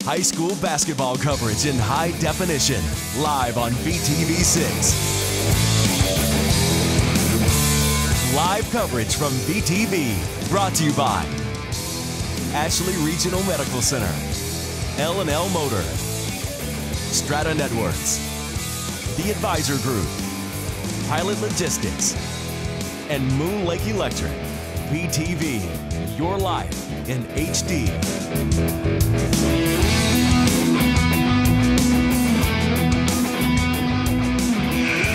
High school basketball coverage in high definition, live on VTV6. Live coverage from VTV, brought to you by Ashley Regional Medical Center, L&L Motor, Strata Networks, The Advisor Group, Pilot Logistics, and Moon Lake Electric. VTV, your life in HD.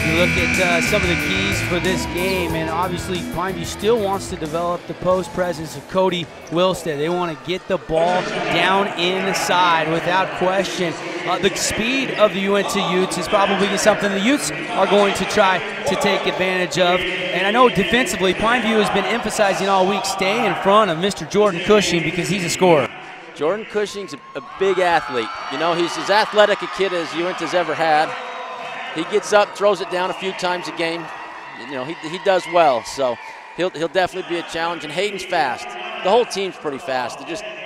You look at some of the keys for this game, and obviously Pineview still wants to develop the post presence of Cody Wilstead. They want to get the ball down inside without question. The speed of the Uintah Utes is probably something the Utes are going to try to take advantage of. And I know defensively, Pineview has been emphasizing all week, stay in front of Mr. Jordan Cushing because he's a scorer. Jordan Cushing's a big athlete. You know, he's as athletic a kid as Uintah's ever had. He gets up, throws it down a few times a game. You know, he does well, so he'll definitely be a challenge. And Hayden's fast. The whole team's pretty fast.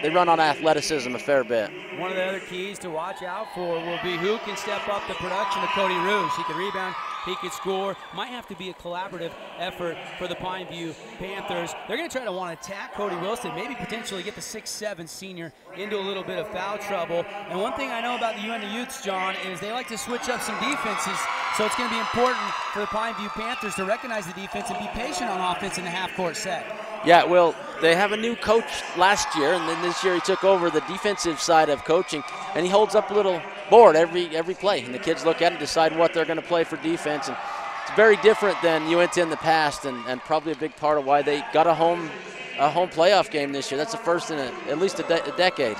They run on athleticism a fair bit. One of the other keys to watch out for will be who can step up the production of Cody Rouge. He can rebound, he can score. Might have to be a collaborative effort for the Pineview Panthers. They're going to try to want to attack Cody Wilstead, maybe potentially get the 6'7" senior into a little bit of foul trouble. And one thing I know about the Uintah Utes, John, is they like to switch up some defenses. So it's going to be important for the Pineview Panthers to recognize the defense and be patient on offense in the half-court set. Yeah, well, they have a new coach last year, and then this year he took over the defensive side of coaching, and he holds up a little board every play, and the kids look at it and decide what they're going to play for defense. And it's very different than Uintah in the past, and probably a big part of why they got a home playoff game this year. That's the first in at least a decade.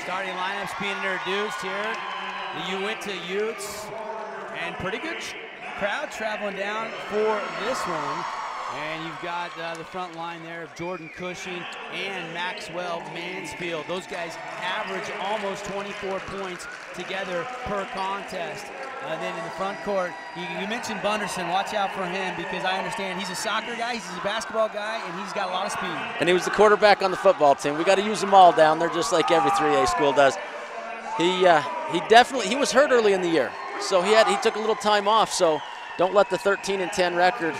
Starting lineups being introduced here. The Uintah Utes, and pretty good crowd traveling down for this one. And you've got the front line there of Jordan Cushing and Maxwell Mansfield. Those guys average almost 24 points together per contest. Then in the front court, you mentioned Bunderson. Watch out for him because I understand he's a soccer guy, he's a basketball guy, and he's got a lot of speed. And he was the quarterback on the football team. We got to use them all down there just like every 3A school does. He was hurt early in the year, so he took a little time off. So don't let the 13-10 record,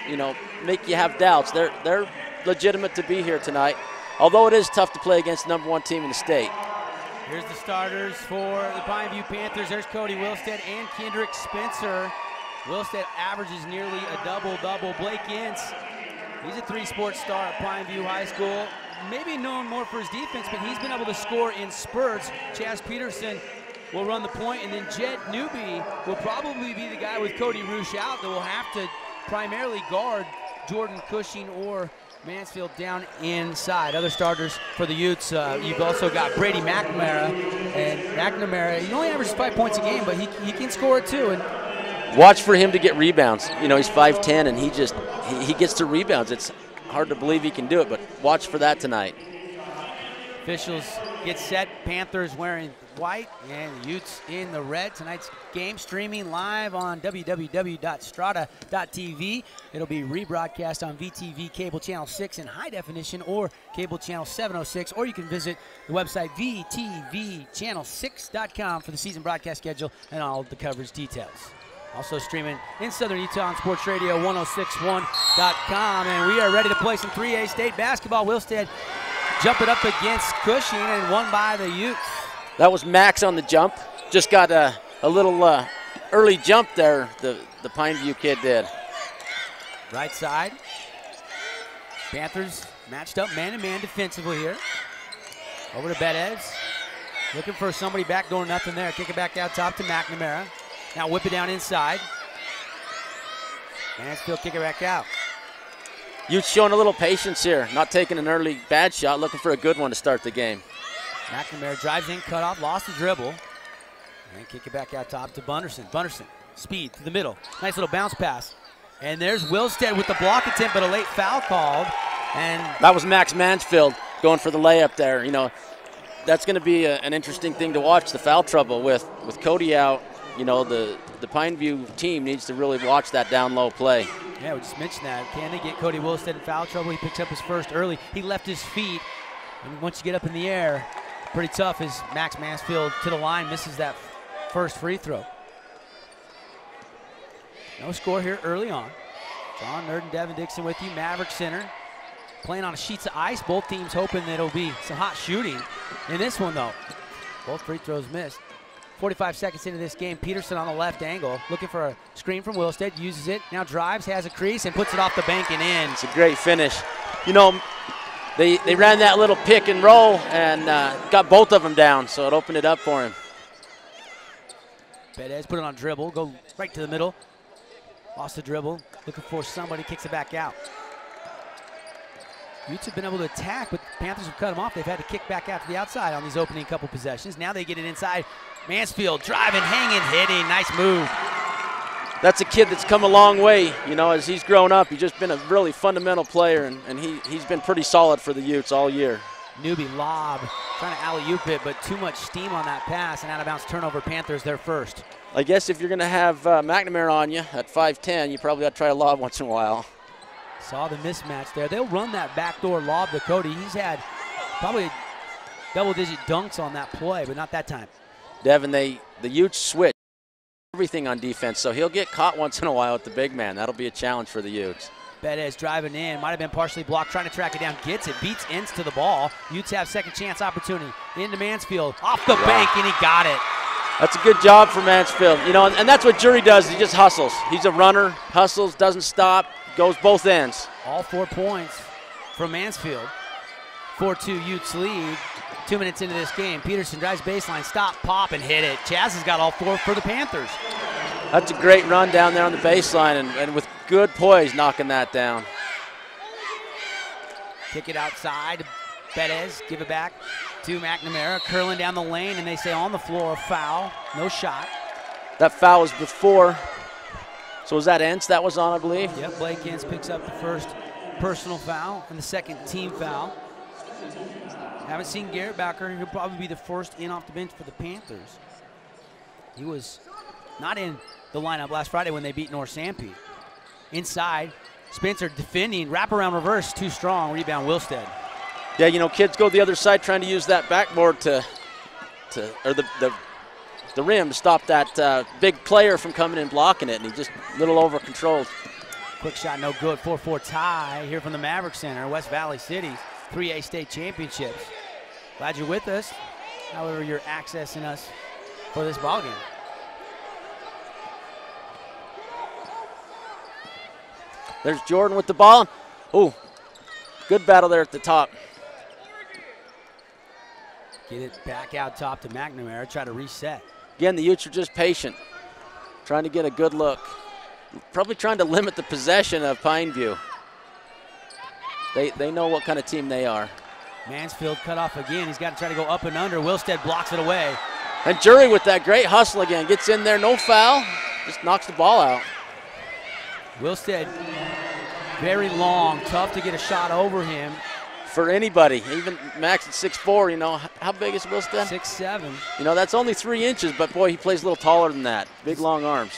you know, make you have doubts. They're legitimate to be here tonight, although it is tough to play against the #1 team in the state. Here's the starters for the Pineview Panthers. There's Cody Wilstead and Kendrick Spencer. Wilstead averages nearly a double-double. Blake Ince, he's a three-sport star at Pineview High School. Maybe known more for his defense, but he's been able to score in spurts. Chaz Peterson will run the point, and then Jed Newby will probably be the guy with Cody Rouge out that will have to primarily guard Jordan Cushing or Mansfield down inside. Other starters for the Utes, you've also got Brady McNamara. And McNamara, he only averages 5 points a game, but he can score it too. And watch for him to get rebounds. You know, he's 5'10", and he gets to rebounds. It's hard to believe he can do it, but watch for that tonight. Officials get set. Panthers wearing white and Utes in the red. Tonight's game streaming live on www.strata.tv. It'll be rebroadcast on VTV Cable Channel 6 in high definition or Cable Channel 706, or you can visit the website vtvchannel6.com for the season broadcast schedule and all the coverage details. Also streaming in Southern Utah on Sports Radio 1061.com, and we are ready to play some 3A state basketball. Wilstead jump it up against Cushing and won by the Utes. That was Max on the jump. Just got a little early jump there, the Pineview kid did. Right side. Panthers matched up man-to-man defensively here. Over to Betez. Looking for somebody backdoor, nothing there. Kick it back out top to McNamara. Now whip it down inside. Mansfield kick it back out. Utes showing a little patience here. Not taking an early bad shot, looking for a good one to start the game. McNamara drives in, cut off, lost the dribble. And kick it back out top to Bunderson. Bunderson, speed to the middle. Nice little bounce pass. And there's Wilstead with the block attempt, but a late foul called. And that was Max Mansfield going for the layup there. You know, that's going to be an interesting thing to watch, the foul trouble with Cody out. You know, the Pineview team needs to really watch that down low play. Yeah, we just mentioned that. Can they get Cody Wilstead in foul trouble? He picks up his first early. He left his feet, and once you get up in the air, Pretty tough as Max Mansfield to the line, misses that first free throw. No score here early on. John Nerd and Devin Dixon with you. Maverick Center playing on sheets of ice. Both teams hoping that it'll be some hot shooting in this one, though. Both free throws missed. 45 seconds into this game, Peterson on the left angle, looking for a screen from Wilstead, uses it, now drives, has a crease, and puts it off the bank and in. It's a great finish. You know, they ran that little pick and roll and got both of them down, so it opened it up for him. Betez put it on dribble, go right to the middle. Lost the dribble, looking for somebody, kicks it back out. Utes have been able to attack, but the Panthers have cut them off. They've had to kick back out to the outside on these opening couple possessions. Now they get it inside. Mansfield driving, hanging, hitting. Nice move. That's a kid that's come a long way. You know, as he's grown up, he's just been a really fundamental player, and he's been pretty solid for the Utes all year. Newbie lob, trying to alley-oop it, but too much steam on that pass, and out-of-bounds turnover. Panthers their first. I guess if you're going to have McNamara on you at 5'10", you probably got to try a lob once in a while. Saw the mismatch there. They'll run that backdoor lob to Cody. He's had probably double-digit dunks on that play, but not that time. Devin, the Utes switch everything on defense, so he'll get caught once in a while with the big man. That'll be a challenge for the Utes. Betez driving in, might have been partially blocked, trying to track it down, gets it, beats Ince to the ball. Utes have second chance opportunity. Into Mansfield, off the bank, and he got it. That's a good job for Mansfield. You know, and that's what Jury does. He just hustles. He's a runner, hustles, doesn't stop, goes both ends. All 4 points from Mansfield. 4-2 Utes lead. 2 minutes into this game. Peterson drives baseline, stop, pop, and hit it. Chaz has got all 4 for the Panthers. That's a great run down there on the baseline, and with good poise knocking that down. Kick it outside. Betez, give it back to McNamara. Curling down the lane, and they say on the floor, foul. No shot. That foul was before. So was that Ince that was on, I believe? Yep, Blake Ince picks up the first personal foul and the second team foul. Haven't seen Garrett Bowker. He'll probably be the first in off the bench for the Panthers. He was not in the lineup last Friday when they beat North Sanpete. Inside, Spencer defending, wraparound reverse, too strong, rebound Wilstead. Yeah, you know, kids go the other side trying to use that backboard or the rim to stop that big player from coming in blocking it, and he just a little over-controlled. Quick shot, no good. 4-4 tie here from the Maverick Center, West Valley Cities, 3A state championships. Glad you're with us. However, you're accessing us for this ballgame. There's Jordan with the ball. Ooh, good battle there at the top. Get it back out top to McNamara, try to reset. Again, the Utes are just patient, trying to get a good look. Probably trying to limit the possession of Pineview. They know what kind of team they are. Mansfield cut off again. He's got to try to go up and under. Wilstead blocks it away. And Jury with that great hustle again. Gets in there, no foul, just knocks the ball out. Wilstead, very long, tough to get a shot over him. For anybody, even Max at 6'4", you know, how big is Wilstead? 6'7". You know, that's only 3 inches, but boy, he plays a little taller than that. Big, long arms.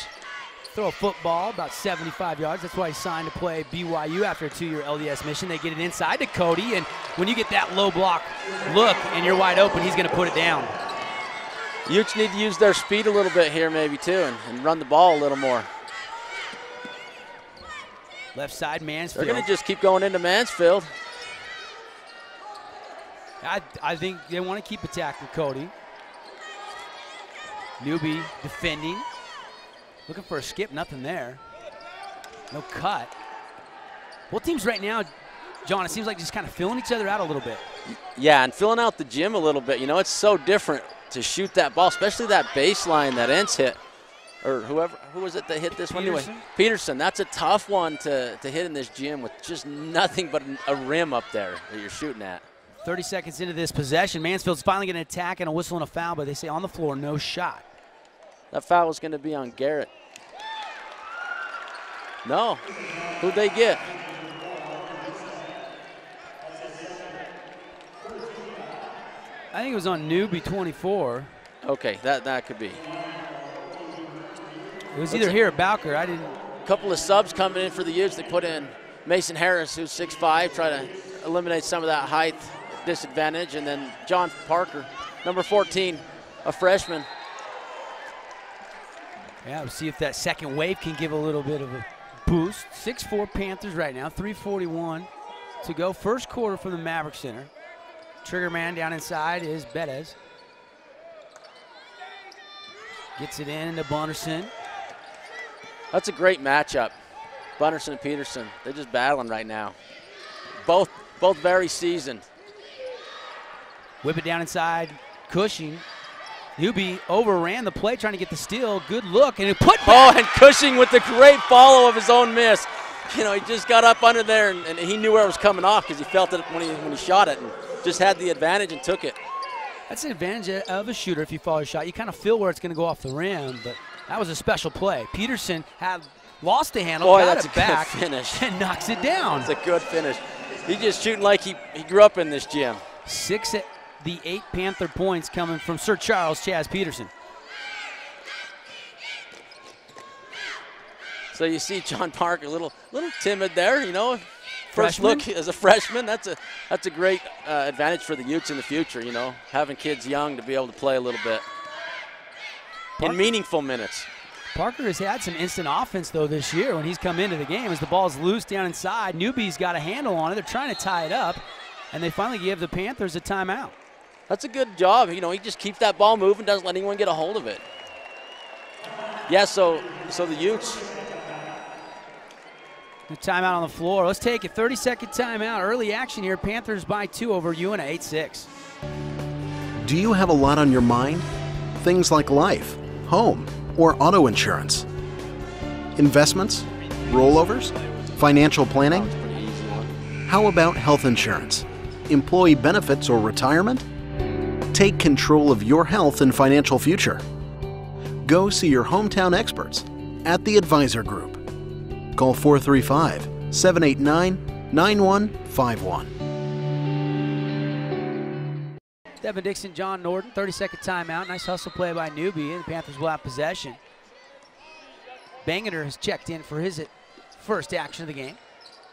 Throw a football about 75 yards. That's why he signed to play BYU after a 2-year LDS mission. They get it inside to Cody, and when you get that low block look and you're wide open, he's going to put it down. Utes need to use their speed a little bit here maybe too and run the ball a little more. Left side, Mansfield. They're going to just keep going into Mansfield. I think they want to keep attacking Cody. Newbie defending. Looking for a skip, nothing there. No cut. Both teams right now, John, it seems like just kind of filling each other out a little bit. Yeah, and filling out the gym a little bit. You know, it's so different to shoot that ball, especially that baseline that Ince hit. Or who was it that hit this one anyway? Peterson. That's a tough one to hit in this gym with just nothing but a rim up there that you're shooting at. 30 seconds into this possession, Mansfield's finally going to attack and a whistle and a foul, but they say on the floor, no shot. That foul was going to be on Garrett. No. Who'd they get? I think it was on Newbie 24. Okay, that could be. It was either here or Bowker. I didn't. A couple of subs coming in for the Utes. They put in Mason Harris, who's 6'5", try to eliminate some of that height disadvantage, and then John Parker number 14, a freshman. Yeah, we'll see if that second wave can give a little bit of a boost. 6'4" Panthers right now, 3:41 to go. First quarter from the Maverick Center. Trigger man down inside is Bettis. Gets it in to Bunderson. That's a great matchup. Bunderson and Peterson, they're just battling right now. Both very seasoned. Whip it down inside, Cushing. Newby overran the play trying to get the steal. Good look, and it put back. Oh, and Cushing with the great follow of his own miss. You know, he just got up under there, and he knew where it was coming off because he felt it when he shot it and just had the advantage and took it. That's an advantage of a shooter if you follow a shot. You kind of feel where it's going to go off the rim, but that was a special play. Peterson had lost the handle, got it back, finish. And knocks it down. It's a good finish. He's just shooting like he grew up in this gym. 6 at the 8 Panther points coming from Sir Charles Chaz Peterson. So you see John Parker a little timid there, you know. First Freshman? look as a freshman, that's a great advantage for the Utes in the future, you know, having kids young to be able to play a little bit in meaningful minutes. Parker has had some instant offense, though, this year when he's come into the game as the ball's loose down inside. Newby's got a handle on it. They're trying to tie it up, and they finally give the Panthers a timeout. That's a good job. You know, he just keeps that ball moving, doesn't let anyone get a hold of it. Yeah, so the Utes. The timeout on the floor. Let's take a 30-second timeout. Early action here. Panthers by 2 over Uintah, 8-6. Do you have a lot on your mind? Things like life, home, or auto insurance? Investments? Rollovers? Financial planning? How about health insurance? Employee benefits or retirement? Take control of your health and financial future. Go see your hometown experts at the Advisor Group. Call 435-789-9151. Devin Dixon, John Norton, 30-second timeout. Nice hustle play by Newby, and the Panthers will have possession. Bangeter has checked in for his first action of the game.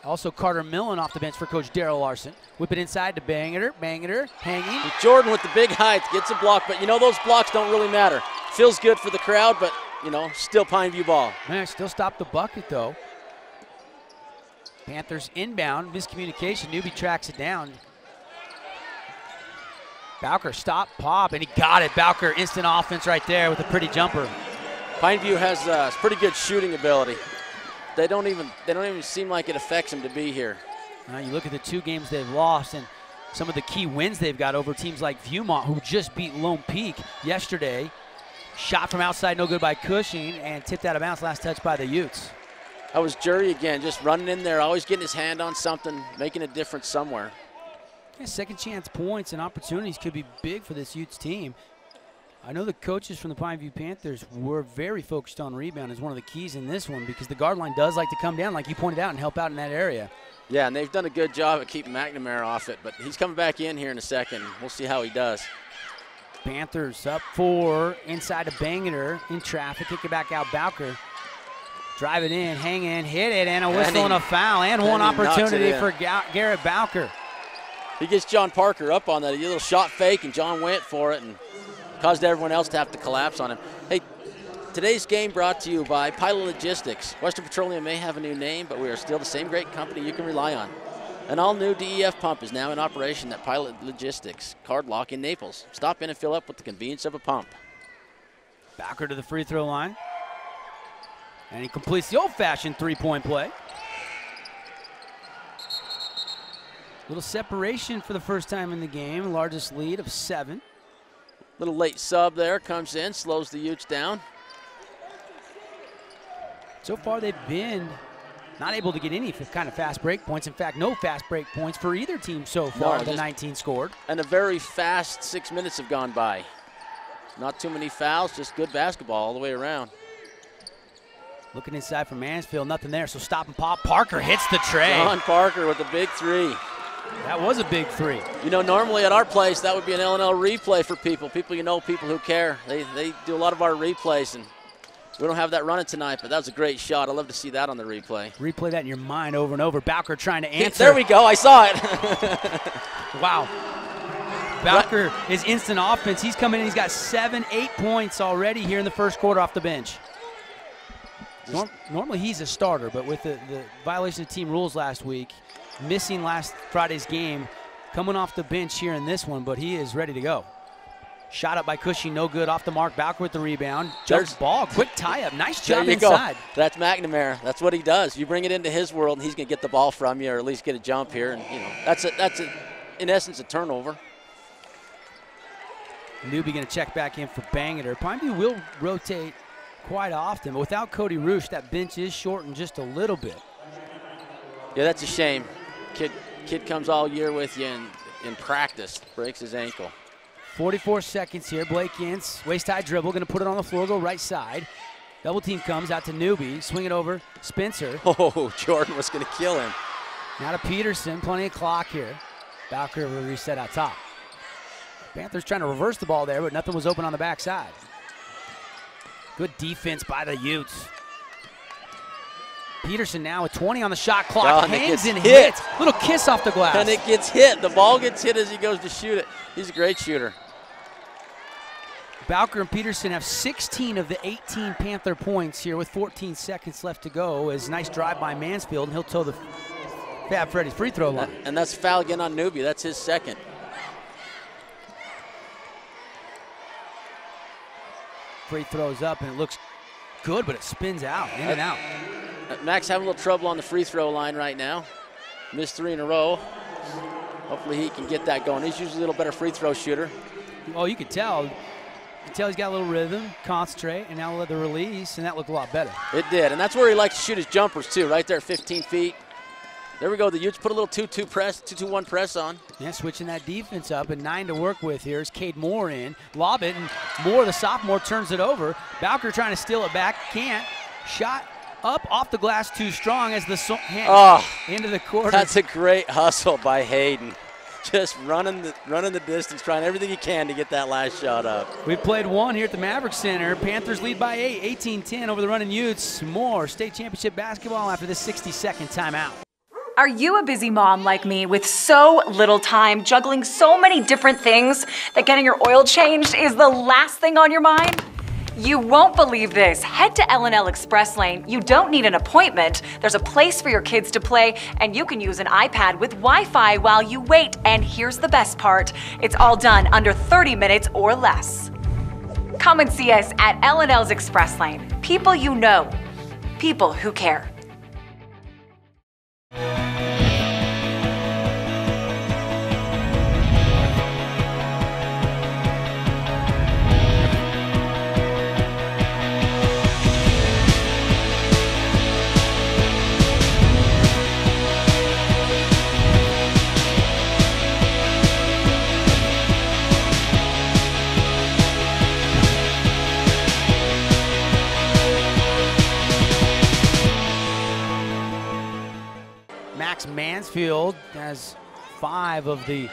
Also Carter Millen off the bench for Coach Darrell Larson. Whip it inside to Bangeter. Bangeter hanging. Jordan with the big height gets a block, but you know those blocks don't really matter. Feels good for the crowd, but you know, still Pineview ball. Man, still stopped the bucket though. Panthers inbound, miscommunication. Newby tracks it down. Bowker stop, pop, and he got it. Bowker instant offense right there with a pretty jumper. Pineview has pretty good shooting ability. They don't even seem like it affects them to be here. You look at the 2 games they've lost and some of the key wins they've got over teams like Viewmont, who just beat Lone Peak yesterday. Shot from outside, no good by Cushing, and tipped out of bounds, last touch by the Utes. That was Jury again, just running in there, always getting his hand on something, making a difference somewhere. Yeah, second chance points and opportunities could be big for this Utes team. I know the coaches from the Pineview Panthers were very focused on rebound as one of the keys in this one because the guard line does like to come down, like you pointed out, and help out in that area. Yeah, and they've done a good job at keeping McNamara off it, but he's coming back in here in a second. We'll see how he does. Panthers up 4, inside to Bangeter, in traffic, kick it back out, Bowker. Drive it in, hang in, hit it, and a whistle and a foul, and one opportunity for Garrett Bowker. He gets John Parker up on that, a little shot fake, and John went for it and caused everyone else to have to collapse on him. Hey, today's game brought to you by Pilot Logistics. Western Petroleum may have a new name, but we are still the same great company you can rely on. An all-new DEF pump is now in operation at Pilot Logistics, Card Lock in Naples. Stop in and fill up with the convenience of a pump. Bowker to the free throw line. And he completes the old-fashioned three-point play. Little separation for the first time in the game, largest lead of 7. Little late sub there, comes in, slows the Utes down. So far they've been not able to get any kind of fast break points. In fact, no fast break points for either team so far. The 19 scored. And a very fast 6 minutes have gone by. Not too many fouls, just good basketball all the way around. Looking inside for Mansfield, nothing there, so stop and pop. Parker hits the tray. John Parker with a big 3. That was a big 3. You know, normally at our place, that would be an L&L replay for people. People who care. They do a lot of our replays, and we don't have that running tonight, but that was a great shot. I'd love to see that on the replay. Replay that in your mind over and over. Bowker trying to answer. There we go. I saw it. Wow. Bowker is instant offense. He's coming in. He's got 7, 8 points already here in the first quarter off the bench. Normally he's a starter, but with the violation of team rules last week, missing last Friday's game, coming off the bench here in this one, but he is ready to go. Shot up by Cushing, no good. Off the mark, Bowker with the rebound. Jumps ball, quick tie-up. Nice job inside. Go. That's McNamara. That's what he does. You bring it into his world, and he's going to get the ball from you, or at least get a jump here. And that's in essence a turnover. Newby going to check back in for Bangerter. Pineview will rotate quite often, but without Cody Roosh, that bench is shortened just a little bit. Yeah, that's a shame. Kid comes all year with you in practice, breaks his ankle. 44 seconds here. Blake Ince, waist-high dribble, going to put it on the floor, go right side. Double team comes out to Newby, swing it over, Spencer. Oh, Jordan was going to kill him. Now to Peterson, plenty of clock here. Bowker will reset out top. Panthers trying to reverse the ball there, but nothing was open on the backside. Good defense by the Utes. Peterson now with 20 on the shot clock, hangs and hits. Little kiss off the glass. And it gets hit. The ball gets hit as he goes to shoot it. He's a great shooter. Bowker and Peterson have 16 of the 18 Panther points here with 14 seconds left to go. As nice drive by Mansfield, and he'll toe the Fab Freddy's free throw line. And that's foul again on Newby. That's his second. Free throws up, and it looks good, but it spins out, in and out. Max having a little trouble on the free throw line right now. Missed 3 in a row. Hopefully he can get that going. He's usually a little better free throw shooter. Oh, you could tell. You could tell he's got a little rhythm, concentrate, and now let the release, and that looked a lot better. It did, and that's where he likes to shoot his jumpers too, right there at 15 feet. There we go. The Utes put a little 2-2 press, 2-2-1 press on. Yeah, switching that defense up, and 9 to work with here. Is Cade Moore in. Lob it, and Moore, the sophomore, turns it over. Bowker trying to steal it back. Can't. Shot up off the glass too strong as the into the quarter. That's a great hustle by Hayden. Just running the distance, trying everything he can to get that last shot up. We played one here at the Maverick Center. Panthers lead by 8, 18-10 over the running Utes. More state championship basketball after this 60-second timeout. Are you a busy mom like me with so little time, juggling so many different things that getting your oil changed is the last thing on your mind? You won't believe this. Head to L&L Express Lane. You don't need an appointment. There's a place for your kids to play, and you can use an iPad with Wi-Fi while you wait. And here's the best part. It's all done under 30 minutes or less. Come and see us at L&L's Express Lane. People you know. People who care. Mansfield has 5 of the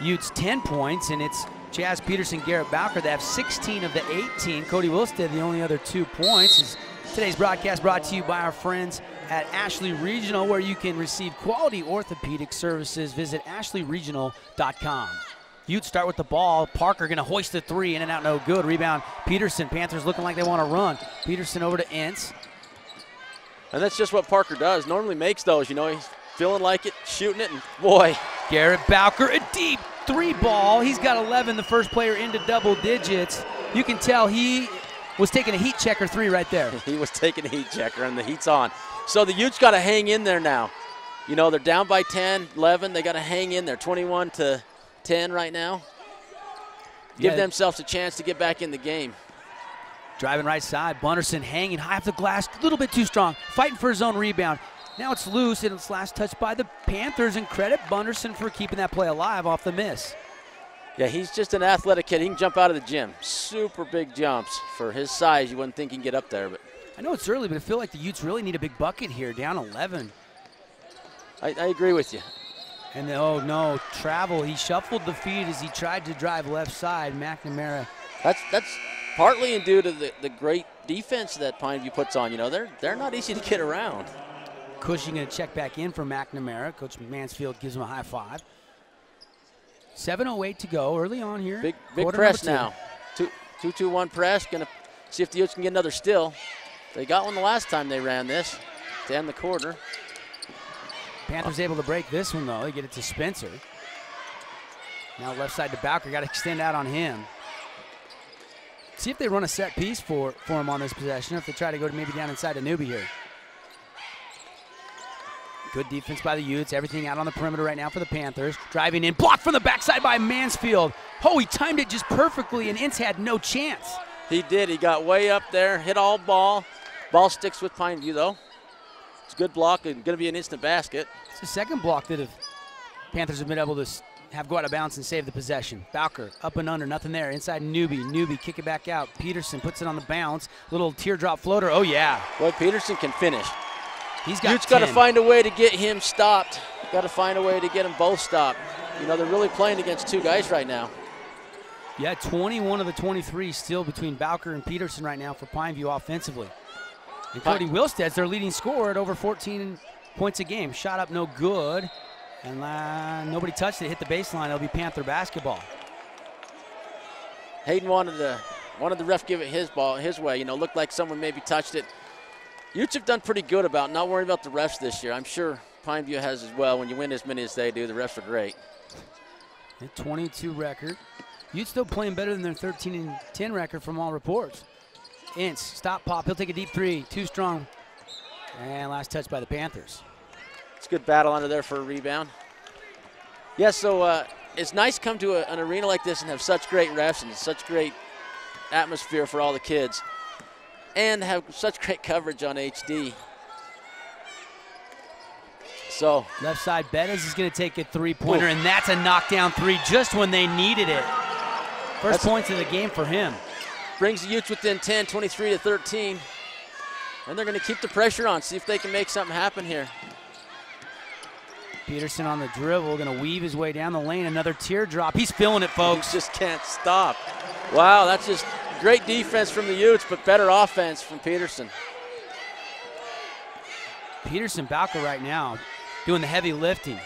Utes' 10 points, and it's Chaz Peterson, Garrett Bowker that have 16 of the 18. Cody Wilstead, the only other 2 points. Today's broadcast brought to you by our friends at Ashley Regional, where you can receive quality orthopedic services. Visit ashleyregional.com. Utes start with the ball. Parker going to hoist the 3, in and out, no good. Rebound, Peterson. Panthers looking like they want to run. Peterson over to Ince. And that's just what Parker does. Normally makes those, he's feeling like it, shooting it, and boy. Garrett Bowker, a deep 3 ball. He's got 11, the first player into double digits. You can tell he was taking a heat checker 3 right there. He was taking a heat checker, and the heat's on. So the Utes got to hang in there now. They're down by 10, 11. They got to hang in there, 21-10 right now. Give themselves a chance to get back in the game. Driving right side, Bunderson hanging high off the glass, a little bit too strong, fighting for his own rebound. Now it's loose, and it's last touched by the Panthers, and credit Bunderson for keeping that play alive off the miss. Yeah, he's just an athletic kid. He can jump out of the gym. Super big jumps. For his size, you wouldn't think he can get up there. But I know it's early, but I feel like the Utes really need a big bucket here, down 11. I agree with you. And oh no, travel. He shuffled the feet as he tried to drive left side. McNamara. That's partly due to the great defense that Pineview puts on. They're not easy to get around. Cushing going to check back in for McNamara. Coach Mansfield gives him a high 5. 7:08 to go, early on here. Big Quarter press number now. 2-2-1 press. Going to see if the Utes can get another steal. They got one the last time they ran this to end the quarter. Panthers able to break this one, though. They get it to Spencer. Now left side to Bowker. Got to extend out on him. See if they run a set piece for him on this possession, or if they try to go maybe down inside to Newby here. Good defense by the Utes. Everything out on the perimeter right now for the Panthers. Driving in. Blocked from the backside by Mansfield. Oh, he timed it just perfectly, and Ince had no chance. He did. He got way up there, hit all ball. Ball sticks with Pineview, though. It's a good block and going to be an instant basket. It's the second block that Panthers have been able to have go out of bounds and save the possession. Bowker up and under, nothing there. Inside Newby. Newby kick it back out. Peterson puts it on the bounce. Little teardrop floater. Oh, yeah. Boy, Peterson can finish. He's got Utes got to find a way to get him stopped. Got to find a way to get them both stopped. You know, they're really playing against two guys right now. Yeah, 21 of the 23 still between Bowker and Peterson right now for Pineview offensively. And Cody Wilstead's their leading scorer at over 14 points a game. Shot up no good. And nobody touched it. Hit the baseline. It'll be Panther basketball. Hayden wanted the ref give it his way. You know, looked like someone maybe touched it. Utes have done pretty good about not worrying about the refs this year. I'm sure Pineview has as well. When you win as many as they do, the refs are great. A 22 record. Utes still playing better than their 13-10 record from all reports. Ince, stop pop. He'll take a deep three. Too strong. And last touch by the Panthers. It's a good battle under there for a rebound. Yeah, so it's nice to come to an arena like this and have such great refs and such great atmosphere for all the kids. And have such great coverage on HD. So left side, Bettis is going to take a three-pointer, and that's a knockdown three just when they needed it. First points of the game for him. Brings the Utes within 10, 23-13. And they're going to keep the pressure on, see if they can make something happen here. Peterson on the dribble, going to weave his way down the lane. Another teardrop. He's feeling it, folks. He just can't stop. Wow, that's just great defense from the Utes, but better offense from Peterson. Peterson, Bowker right now doing the heavy lifting.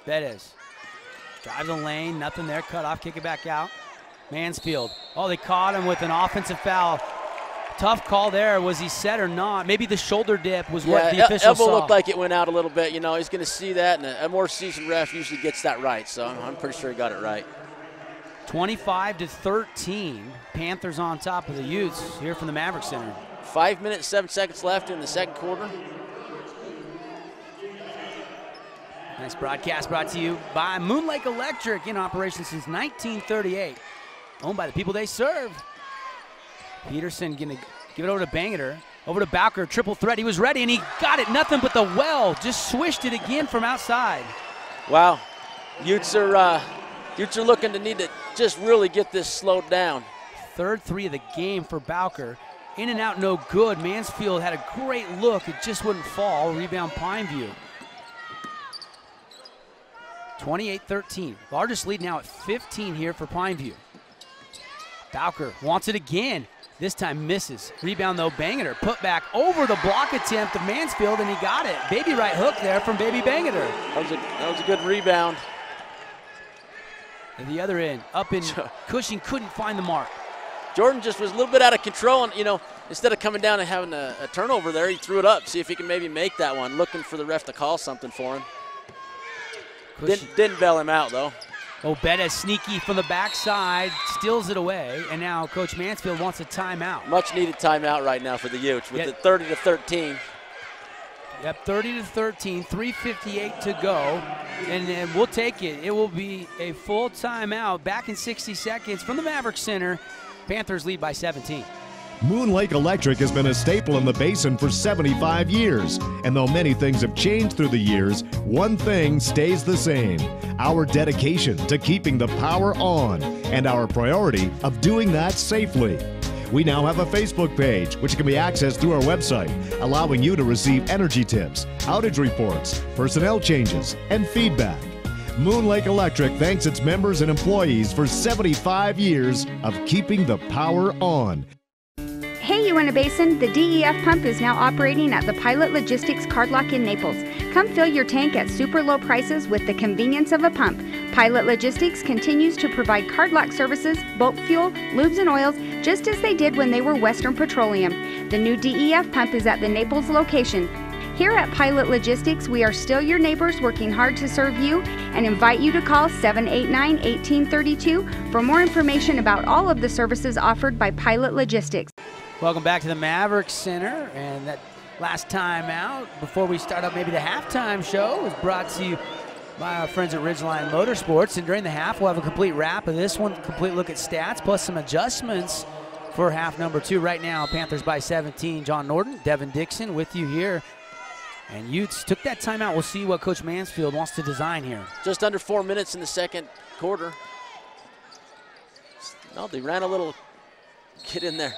Bettis drive the lane, nothing there, cut off, kick it back out. Mansfield, oh, they caught him with an offensive foul. Tough call there. Was he set or not? Maybe the shoulder dip was what the official saw. Elbow looked like it went out a little bit. You know, he's going to see that, and a more seasoned ref usually gets that right, so I'm pretty sure he got it right. 25-13. Panthers on top of the Utes here from the Maverick Center. 5 minutes, 7 seconds left in the second quarter. Nice broadcast brought to you by Moon Lake Electric, in operation since 1938. Owned by the people they serve. Peterson going to give it over to Bangeter. Over to Bowker, triple threat. He was ready, and he got it. Nothing but the well. Just swished it again from outside. Wow. Utes are looking to need to just really get this slowed down. Third three of the game for Bowker. In and out, no good. Mansfield had a great look. It just wouldn't fall. Rebound Pineview. 28-13. Largest lead now at 15 here for Pineview. Bowker wants it again. This time misses. Rebound though, Bangeter. Put back over the block attempt of Mansfield, and he got it. Baby right hook there from Baby Bangeter. That was a good rebound. At the other end, up in Cushing, couldn't find the mark. Jordan just was a little bit out of control, and, you know, instead of coming down and having a turnover there, he threw it up, see if he can maybe make that one, looking for the ref to call something for him. Didn't bail him out, though. Oh, Bettis sneaky from the backside, steals it away, and now Coach Mansfield wants a timeout. Much needed timeout right now for the Utes with it 30-13. Yep, 30-13, 3:58 to go, and we'll take it. It will be a full timeout. Back in 60 seconds from the Maverick Center. Panthers lead by 17. Moon Lake Electric has been a staple in the Basin for 75 years. And though many things have changed through the years, one thing stays the same: our dedication to keeping the power on and our priority of doing that safely. We now have a Facebook page, which can be accessed through our website, allowing you to receive energy tips, outage reports, personnel changes, and feedback. Moon Lake Electric thanks its members and employees for 75 years of keeping the power on. Hey, Uintah Basin, the DEF pump is now operating at the Pilot Logistics Card Lock in Naples. Come fill your tank at super low prices with the convenience of a pump. Pilot Logistics continues to provide card lock services, bulk fuel, lubes and oils, just as they did when they were Western Petroleum. The new DEF pump is at the Naples location. Here at Pilot Logistics, we are still your neighbors working hard to serve you and invite you to call 789-1832 for more information about all of the services offered by Pilot Logistics. Welcome back to the Mavericks Center, and that last time out, before we start up maybe the halftime show, was brought to you by our friends at Ridgeline Motorsports. And during the half, we'll have a complete wrap of this one, complete look at stats, plus some adjustments for half number 2. Right now, Panthers by 17. John Norton, Devin Dixon with you here. And Utes took that timeout. We'll see what Coach Mansfield wants to design here. Just under 4 minutes in the second quarter. No, they ran a little get in there.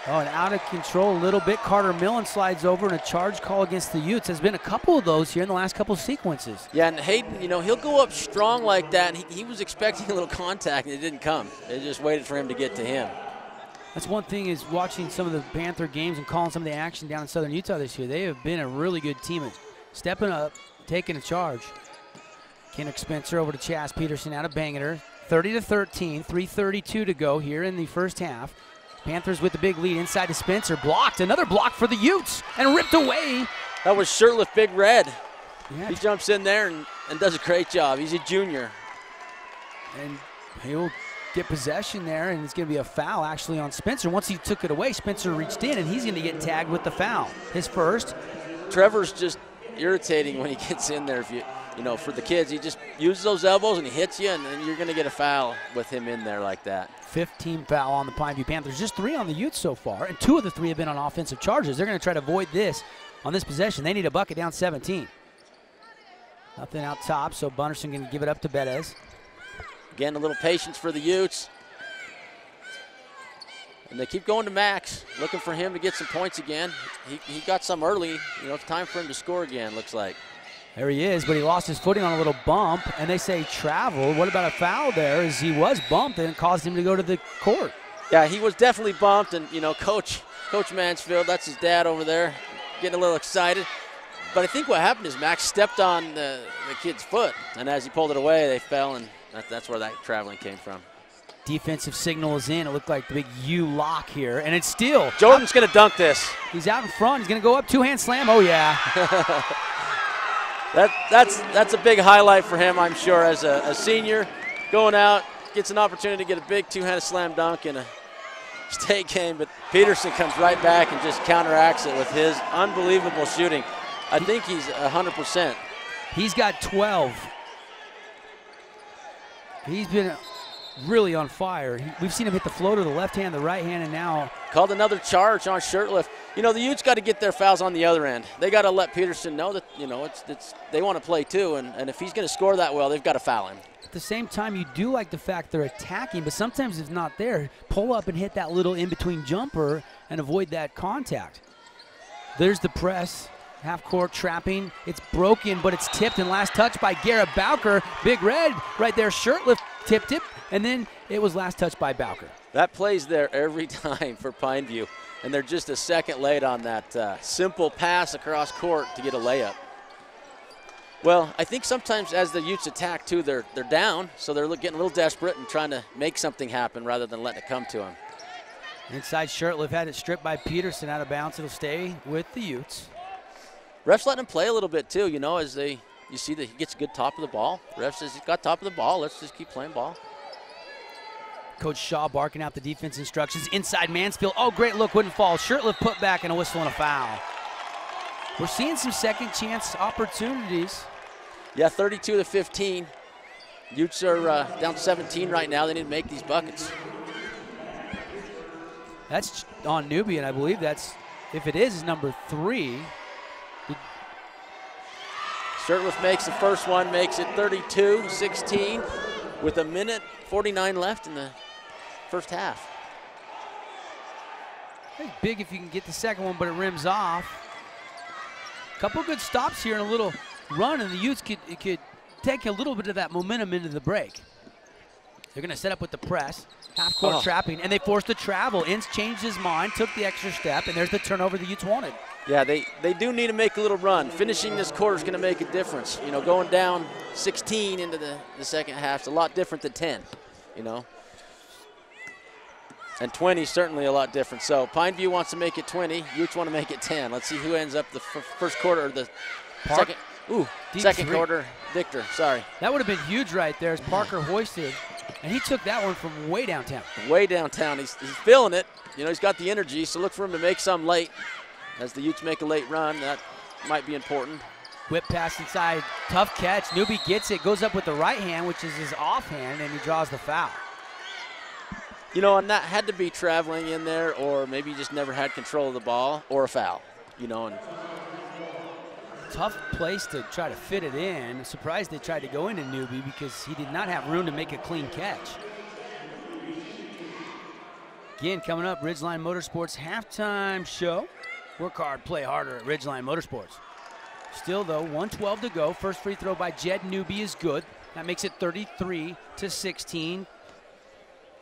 Oh, and out of control a little bit. Carter Millen slides over, and a charge call against the Utes. There's been a couple of those here in the last couple of sequences. Yeah, and Hayden, you know, he'll go up strong like that. And he was expecting a little contact, and it didn't come. They just waited for him to get to him. That's one thing is watching some of the Panther games and calling some of the action down in Southern Utah this year. They have been a really good team at stepping up, taking a charge. Kendrick Spencer over to Chaz Peterson out of Bangor. 30-13, 3:32 to go here in the first half. Panthers with the big lead inside to Spencer. Blocked, another block for the Utes, and ripped away. That was shirtless Big Red. Yeah. He jumps in there and does a great job. He's a junior. And he'll get possession there, and it's going to be a foul actually on Spencer. Once he took it away, Spencer reached in, and he's going to get tagged with the foul. His first. Trevor's just irritating when he gets in there. If you know, for the kids, he just uses those elbows and he hits you, and you're going to get a foul with him in there like that. 15 foul on the Pineview Panthers. Just 3 on the Utes so far, and 2 of the 3 have been on offensive charges. They're going to try to avoid this on this possession. They need a bucket down 17. Nothing out top, so Bunderson going to give it up to Betez. Again, a little patience for the Utes. And they keep going to Max, looking for him to get some points again. He got some early. You know, it's time for him to score again, looks like. There he is, but he lost his footing on a little bump, and they say travel. What about a foul there, as he was bumped and it caused him to go to the court? Yeah, he was definitely bumped, and, you know, Coach Mansfield, that's his dad over there, getting a little excited. But I think what happened is Max stepped on the kid's foot, and as he pulled it away, they fell, and that's where that traveling came from. Defensive signal is in. It looked like the big U lock here, and it's still. Jordan's going to dunk this. He's out in front. He's going to go up, 2-hand slam. Oh, yeah. That's a big highlight for him, I'm sure, as a senior. Going out, gets an opportunity to get a big 2-handed slam dunk in a state game, but Peterson comes right back and just counteracts it with his unbelievable shooting. I think he's 100%. He's got 12. He's been really on fire. We've seen him hit the floater, the left hand, the right hand, and now. Called another charge on Shirtlift. You know, the Utes got to get their fouls on the other end. They got to let Peterson know that, you know, they want to play too, and if he's going to score that well, they've got to foul him. At the same time, you do like the fact they're attacking, but sometimes if not there, pull up and hit that little in-between jumper and avoid that contact. There's the press. Half-court trapping. It's broken, but it's tipped, and last touch by Garrett Bowker. Big Red right there. Shirtlift tipped it, and then it was last touch by Bowker. That plays there every time for Pineview, and they're just a second late on that simple pass across court to get a layup. Well, I think sometimes as the Utes attack, too, they're down, so they're getting a little desperate and trying to make something happen rather than letting it come to them. Inside Shirtlift had it stripped by Peterson out of bounds. It'll stay with the Utes. Refs letting him play a little bit too, you know, as you see that he gets a good top of the ball. Ref says he's got top of the ball. Let's just keep playing ball. Coach Shaw barking out the defense instructions. Inside Mansfield. Oh, great look, wouldn't fall. Shirtlift put back and a whistle and a foul. We're seeing some second chance opportunities. Yeah, 32-15. Utes are down 17 right now. They need to make these buckets. That's on Nubian, I believe. That's, if it is number 3. Shirtlift makes the first one, makes it 32-16 with 1:49 left in the first half. Hey, big if you can get the second one, but it rims off. Couple good stops here and a little run, and the Utes could take a little bit of that momentum into the break. They're going to set up with the press, half-court trapping, and they forced the travel. Ince changed his mind, took the extra step, and there's the turnover the Utes wanted. Yeah, they do need to make a little run. Finishing this quarter is going to make a difference. You know, going down 16 into the second half is a lot different than 10, you know. And 20 is certainly a lot different. So Pineview wants to make it 20. Utes want to make it 10. Let's see who ends up the first quarter or the second. Ooh, second quarter victor. Sorry. That would have been huge right there as Parker hoisted, and he took that one from way downtown. Way downtown. He's feeling it. You know, he's got the energy, so look for him to make some late. As the Utes make a late run, that might be important. Whip pass inside, tough catch. Newby gets it, goes up with the right hand, which is his offhand, and he draws the foul. You know, and that had to be traveling in there, or maybe he just never had control of the ball, or a foul. You know, and tough place to try to fit it in. I'm surprised they tried to go into Newby because he did not have room to make a clean catch. Again, coming up, Ridgeline Motorsports halftime show. Work hard, play harder at Ridgeline Motorsports. Still, though, 1:12 to go. First free throw by Jed Newby is good. That makes it 33-16.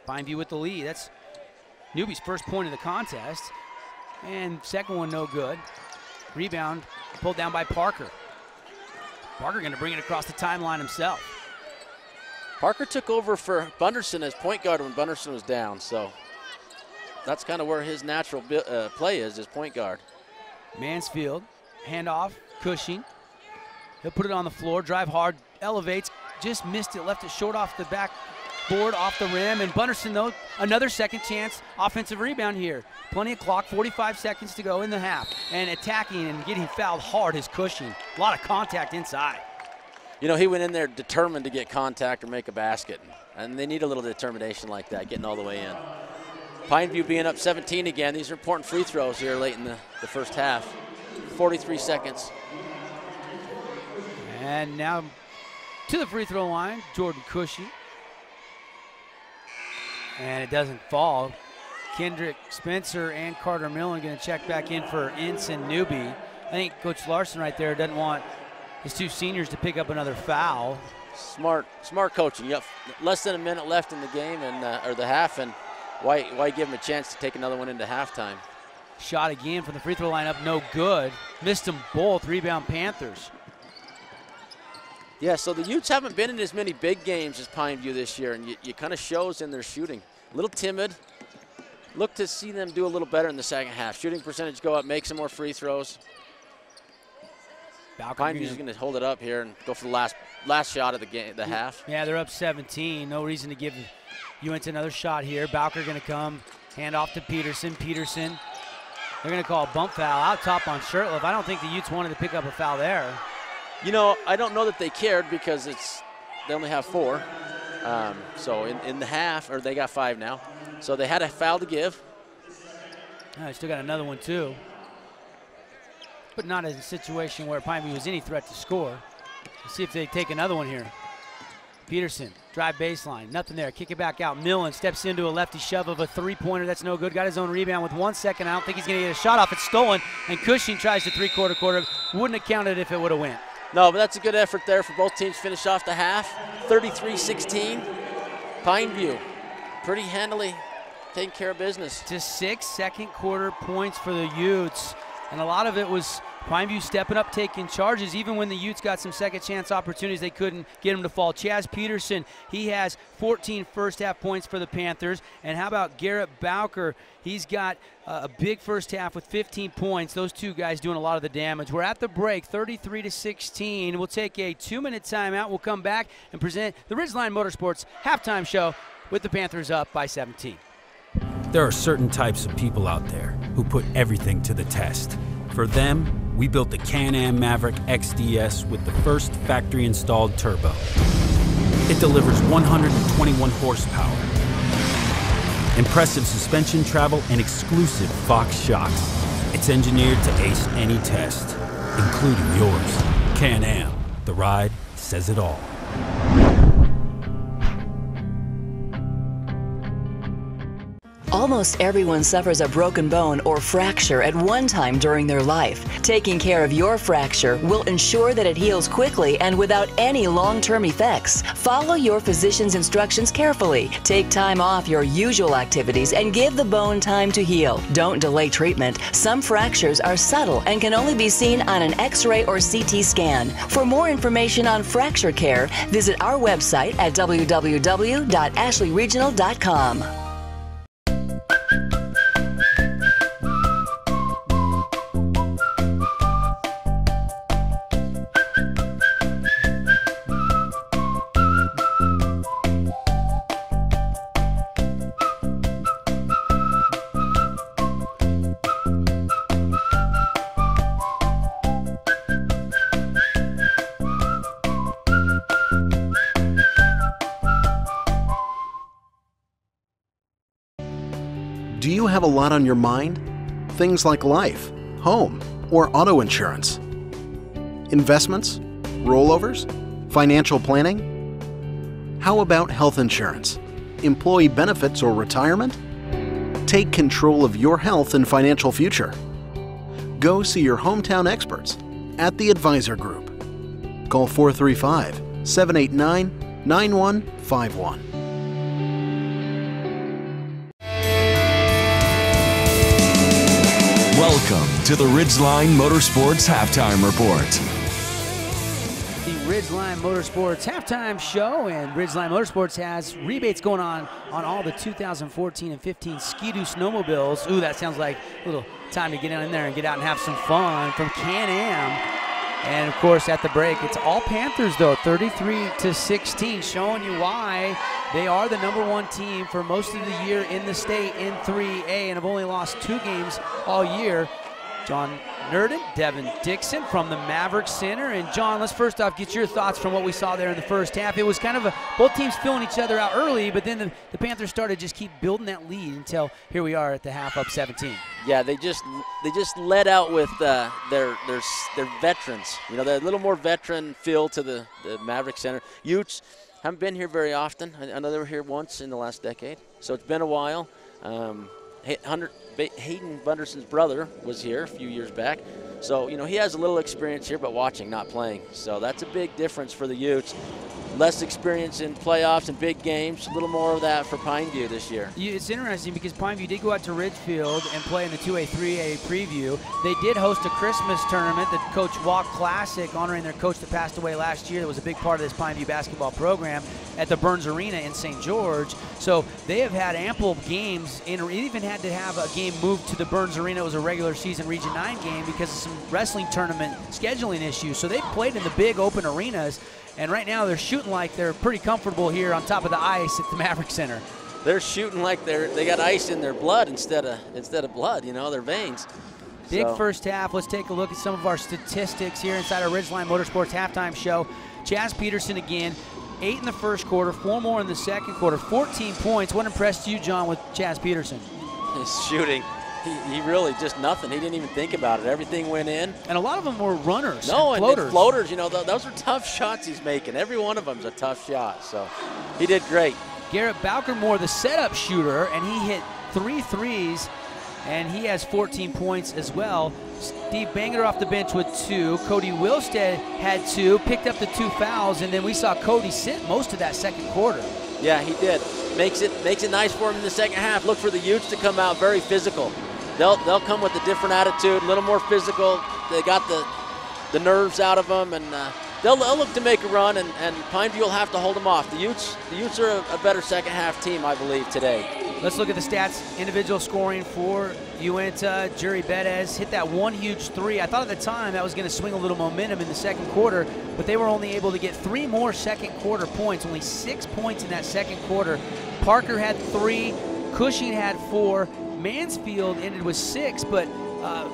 Pineview with the lead. That's Newby's first point of the contest. And second one, no good. Rebound pulled down by Parker. Parker going to bring it across the timeline himself. Parker took over for Bunderson as point guard when Bunderson was down, so that's kind of where his natural play is point guard. Mansfield, handoff, Cushing. He'll put it on the floor, drive hard, elevates, just missed it, left it short off the backboard, off the rim, and Bunderson, though, another second chance offensive rebound here. Plenty of clock, 45 seconds to go in the half, and attacking and getting fouled hard is Cushing. A lot of contact inside. You know, he went in there determined to get contact or make a basket, and they need a little determination like that, getting all the way in. Pineview being up 17 again. These are important free throws here late in the first half. 43 seconds. And now to the free throw line, Jordan Cushing. And it doesn't fall. Kendrick Spencer and Carter Millen going to check back in for Ensign Newby. I think Coach Larson right there doesn't want his two seniors to pick up another foul. Smart coaching. You have less than a minute left in the game and or the half, and why give him a chance to take another one into halftime? Shot again from the free throw line up, no good. Missed them both. Rebound Panthers. Yeah, so the Utes haven't been in as many big games as Pineview this year, and it kind of shows in their shooting. A little timid. Look to see them do a little better in the second half. Shooting percentage go up, make some more free throws. Pineview's going to hold it up here and go for the last shot of the game, the half. Yeah, they're up 17. No reason to give Uintah another shot here. Bowker going to come, hand off to Peterson. Peterson, they're going to call a bump foul out top on Shirtliff. I don't think the Utes wanted to pick up a foul there. You know, I don't know that they cared because they only have 4. So in the half, or they got 5 now. So they had a foul to give. They still got another one too. But not in a situation where Pineview was any threat to score. Let's see if they take another one here. Peterson, drive baseline, nothing there. Kick it back out. Millen steps into a lefty shove of a three-pointer. That's no good. Got his own rebound with 1 second. I don't think he's going to get a shot off. It's stolen. And Cushing tries to three-quarter. Wouldn't have counted if it would have went. No, but that's a good effort there for both teams. Finish off the half. 33-16. Pineview pretty handily taking care of business. To 6 second-quarter points for the Utes. And a lot of it was Pineview stepping up, taking charges. Even when the Utes got some second-chance opportunities, they couldn't get them to fall. Chaz Peterson, he has 14 first-half points for the Panthers. And how about Garrett Bowker? He's got a big first half with 15 points. Those two guys doing a lot of the damage. We're at the break, 33-16. We'll take a 2-minute timeout. We'll come back and present the Ridgeline Motorsports halftime show with the Panthers up by 17. There are certain types of people out there who put everything to the test. For them, we built the Can-Am Maverick XDS with the first factory-installed turbo. It delivers 121 horsepower, impressive suspension travel, and exclusive Fox shocks. It's engineered to ace any test, including yours. Can-Am, the ride says it all. Almost everyone suffers a broken bone or fracture at one time during their life. Taking care of your fracture will ensure that it heals quickly and without any long-term effects. Follow your physician's instructions carefully. Take time off your usual activities and give the bone time to heal. Don't delay treatment. Some fractures are subtle and can only be seen on an X-ray or CT scan. For more information on fracture care, visit our website at www.ashleyregional.com. Do you have a lot on your mind? Things like life, home, or auto insurance. Investments? Rollovers? Financial planning? How about health insurance? Employee benefits or retirement? Take control of your health and financial future. Go see your hometown experts at the Advisor Group. Call 435-789-9151. Welcome to the Ridgeline Motorsports Halftime Report. The Ridgeline Motorsports Halftime Show, and Ridgeline Motorsports has rebates going on all the 2014 and 15 Ski-Doo snowmobiles. Ooh, that sounds like a little time to get in there and get out and have some fun from Can-Am. And of course, at the break, it's all Panthers though, 33-16, showing you why they are the #1 team for most of the year in the state in 3A and have only lost 2 games all year. John Nurden, Devin Dixon from the Maverick Center. And John, let's first off get your thoughts from what we saw there in the first half. It was kind of both teams filling each other out early, but then the Panthers started to just keep building that lead until here we are at the half, up 17. Yeah, they just led out with their veterans. You know, they're a little more veteran feel to the Maverick Center. Utes haven't been here very often. I know they were here once in the last decade, so it's been a while. Hayden Bunderson's brother was here a few years back. So, you know, he has a little experience here, but watching, not playing. So that's a big difference for the Utes. Less experience in playoffs and big games, a little more of that for Pineview this year. It's interesting because Pineview did go out to Ridgefield and play in the 2A, 3A preview. They did host a Christmas tournament, the Coach Walk Classic, honoring their coach that passed away last year. That was a big part of this Pineview basketball program at the Burns Arena in St. George. So they have had ample games, and even had to have a game moved to the Burns Arena. It was a regular season Region 9 game because of some wrestling tournament scheduling issues. So they played in the big open arenas. And right now they're shooting like they're pretty comfortable here on top of the ice at the Maverick Center. They're shooting like they got ice in their blood instead of blood, you know, their veins. Big first half. Let's take a look at some of our statistics here inside our Ridgeline Motorsports halftime show. Chaz Peterson again, 8 in the first quarter, 4 more in the second quarter, 14 points. What impressed you, John, with Chaz Peterson? His shooting. He really just nothing. He didn't even think about it. Everything went in. And a lot of them were runners. No, and floaters. And floaters, you know, those are tough shots he's making. Every one of them's a tough shot. So he did great. Garrett Balkermore, the setup shooter, and he hit 3 threes, and he has 14 points as well. Steve Bangeter off the bench with 2. Cody Wilstead had 2, picked up the 2 fouls, and then we saw Cody sit most of that second quarter. Yeah, he did. Makes it nice for him in the second half. Look for the Utes to come out very physical. They'll come with a different attitude, a little more physical. They got the nerves out of them, and they'll look to make a run, and Pineview will have to hold them off. The Utes are a better second half team, I believe, today. Let's look at the stats. Individual scoring for Uintah. Jerry Bettis hit that one huge 3. I thought at the time that was going to swing a little momentum in the second quarter, but they were only able to get 3 more second quarter points, only 6 points in that second quarter. Parker had 3, Cushing had 4, Mansfield ended with 6, but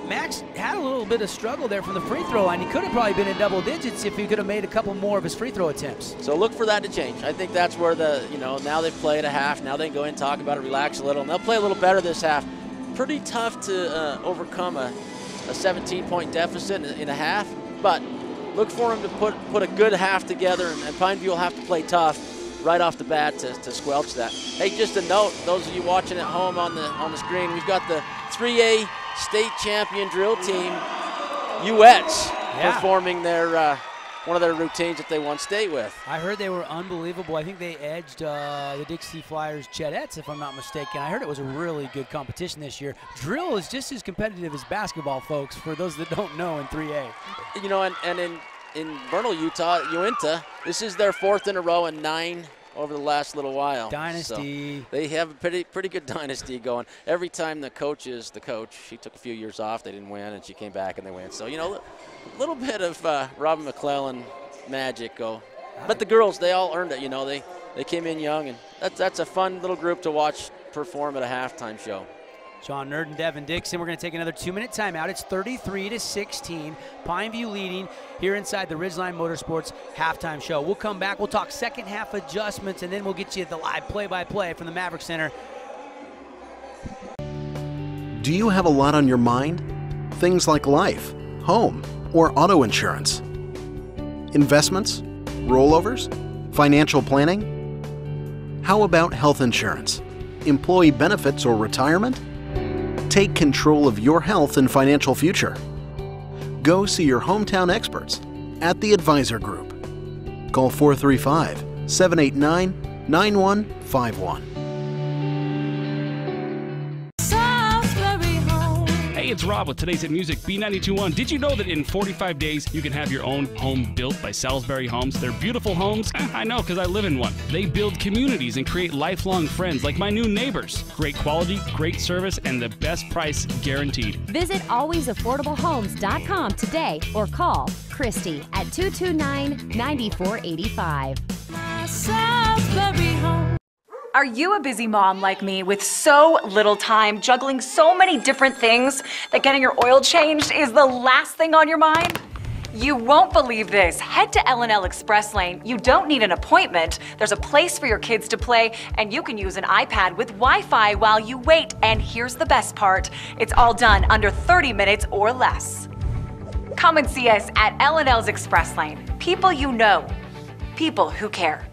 Max had a little bit of struggle there from the free throw line. He could have probably been in double digits if he could have made a couple more of his free throw attempts. So look for that to change. I think that's where now they've played a half. Now they can go in, talk about it, relax a little, and they'll play a little better this half. Pretty tough to overcome a 17-point deficit in a half, but look for them to put a good half together, and Pineview will have to play tough. right off the bat to squelch that. Hey, just a note, those of you watching at home on the screen, we've got the 3A state champion drill team, Uintah, performing their one of their routines that they won state with. I heard they were unbelievable. I think they edged the Dixie Flyers Chedettes, if I'm not mistaken. I heard it was a really good competition this year. Drill is just as competitive as basketball, folks, for those that don't know in 3A. You know, and in Vernal, Utah, Uintah, this is their 4th in a row and 9 over the last little while. Dynasty. So they have a pretty good dynasty going. Every time the coach is the coach, she took a few years off, they didn't win, and she came back and they win. So, you know, a little bit of Robin McClellan magic go. But the girls, they all earned it, you know. They came in young, and that's a fun little group to watch perform at a halftime show. John Nerd, Devin Dixon. We're going to take another 2-minute timeout. It's 33-16. Pineview leading here inside the Ridgeline Motorsports halftime show. We'll come back. We'll talk second half adjustments, and then we'll get you the live play-by-play from the Maverick Center. Do you have a lot on your mind? Things like life, home, or auto insurance? Investments? Rollovers? Financial planning? How about health insurance? Employee benefits or retirement? Take control of your health and financial future. Go see your hometown experts at the Advisor Group. Call 435-789-9151. Hey, it's Rob with Today's Hit Music, B92.1. Did you know that in 45 days you can have your own home built by Salisbury Homes? They're beautiful homes. I know, because I live in one. They build communities and create lifelong friends like my new neighbors. Great quality, great service, and the best price guaranteed. Visit alwaysaffordablehomes.com today or call Christy at 229-9485. Salisbury Home. Are you a busy mom like me with so little time, juggling so many different things that getting your oil changed is the last thing on your mind? You won't believe this. Head to L&L Express Lane. You don't need an appointment. There's a place for your kids to play, and you can use an iPad with Wi-Fi while you wait. And here's the best part. It's all done under 30 minutes or less. Come and see us at L&L's Express Lane. People you know. People who care.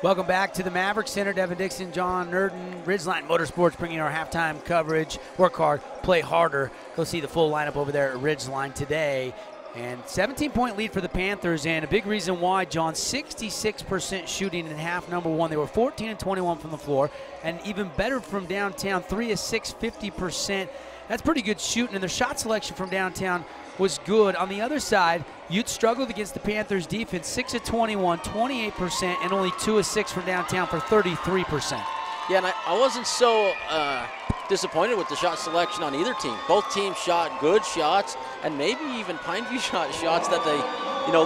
Welcome back to the Maverick Center. Devin Dixon, John Nurden, Ridgeline Motorsports bringing our halftime coverage. Work hard, play harder. Go see the full lineup over there at Ridgeline today. And 17-point lead for the Panthers, and a big reason why, John, 66% shooting in half number one. They were 14-21 from the floor, and even better from downtown, 3 of 6, 50%. That's pretty good shooting, and their shot selection from downtown was good. On the other side, Ute struggled against the Panthers defense, 6 of 21, 28%, and only 2 of 6 from downtown for 33%. Yeah, and I wasn't so disappointed with the shot selection on either team. Both teams shot good shots, and maybe even Pineview shot shots that they, you know,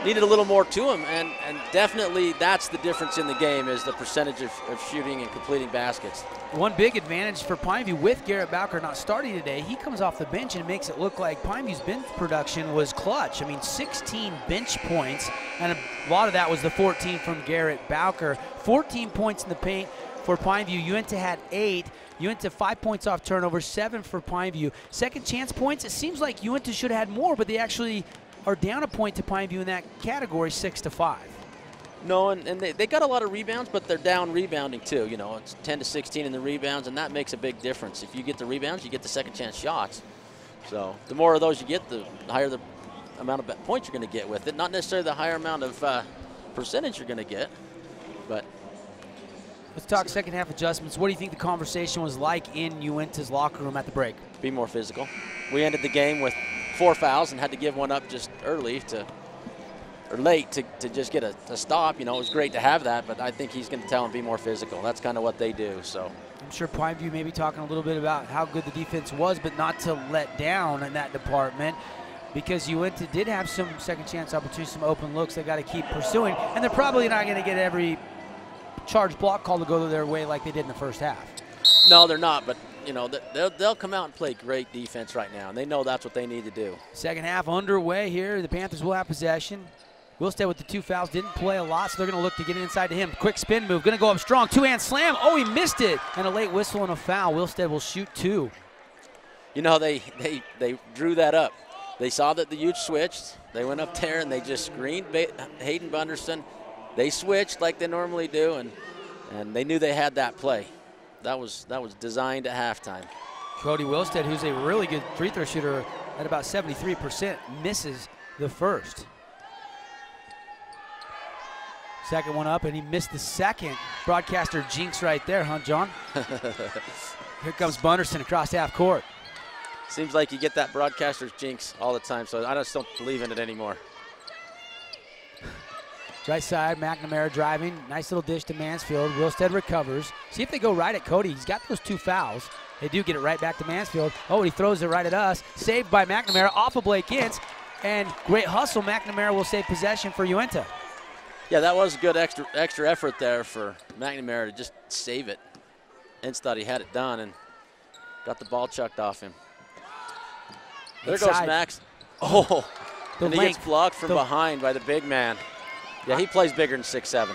needed a little more to them, and definitely that's the difference in the game, is the percentage of shooting and completing baskets. One big advantage for Pineview with Garrett Bowker not starting today, he comes off the bench and makes it look like Pineview's bench production was clutch. I mean, 16 bench points, and a lot of that was the 14 from Garrett Bowker. 14 points in the paint for Pineview. Uintah had 8. Uintah 5 points off turnover, 7 for Pineview. Second chance points, it seems like Uintah should have had more, but they actually are down a point to Pineview in that category, 6-5. No, and they got a lot of rebounds, but they're down rebounding too. You know, it's 10-16 in the rebounds, and that makes a big difference. If you get the rebounds, you get the second chance shots. So the more of those you get, the higher the amount of points you're going to get with it. Not necessarily the higher amount of percentage you're going to get, but. Let's talk second half adjustments. What do you think the conversation was like in Uintah's locker room at the break? Be more physical. We ended the game with 4 fouls and had to give one up just late to just get a stop. You know, it was great to have that, but I think he's going to tell him be more physical. That's kind of what they do. So I'm sure Pineview may be talking a little bit about how good the defense was, but not to let down in that department. because Uintah did have some second chance opportunities, some open looks they got to keep pursuing, and they're probably not going to get every charge block call to go their way like they did in the first half. No, they're not, but you know, they'll come out and play great defense right now, and they know that's what they need to do. Second half underway here. The Panthers will have possession. Wilstead with the 2 fouls, didn't play a lot, so they're going to look to get it inside to him. Quick spin move, going to go up strong, 2-hand slam. Oh, he missed it, and a late whistle and a foul. Wilstead will shoot 2. You know, they drew that up. They saw that the Utes switched. They went up there and they just screened Hayden Bunderson. They switched like they normally do, and they knew they had that play. That was designed at halftime. Cody Wilstead, who's a really good free throw shooter at about 73%, misses the first. Second one up, and he missed the second. Broadcaster jinx right there, huh, John? Here comes Bunderson across half court. Seems like you get that broadcaster's jinx all the time, so I just don't believe in it anymore. Right side, McNamara driving. Nice little dish to Mansfield. Wilstead recovers. See if they go right at Cody. He's got those 2 fouls. They do get it right back to Mansfield. Oh, he throws it right at us. Saved by McNamara off of Blake Ince. And great hustle. McNamara will save possession for Uintah. Yeah, that was a good extra effort there for McNamara to just save it. Ince thought he had it done and got the ball chucked off him. There goes Max. Oh, and he gets blocked from behind by the big man. Yeah, he plays bigger than 6'7".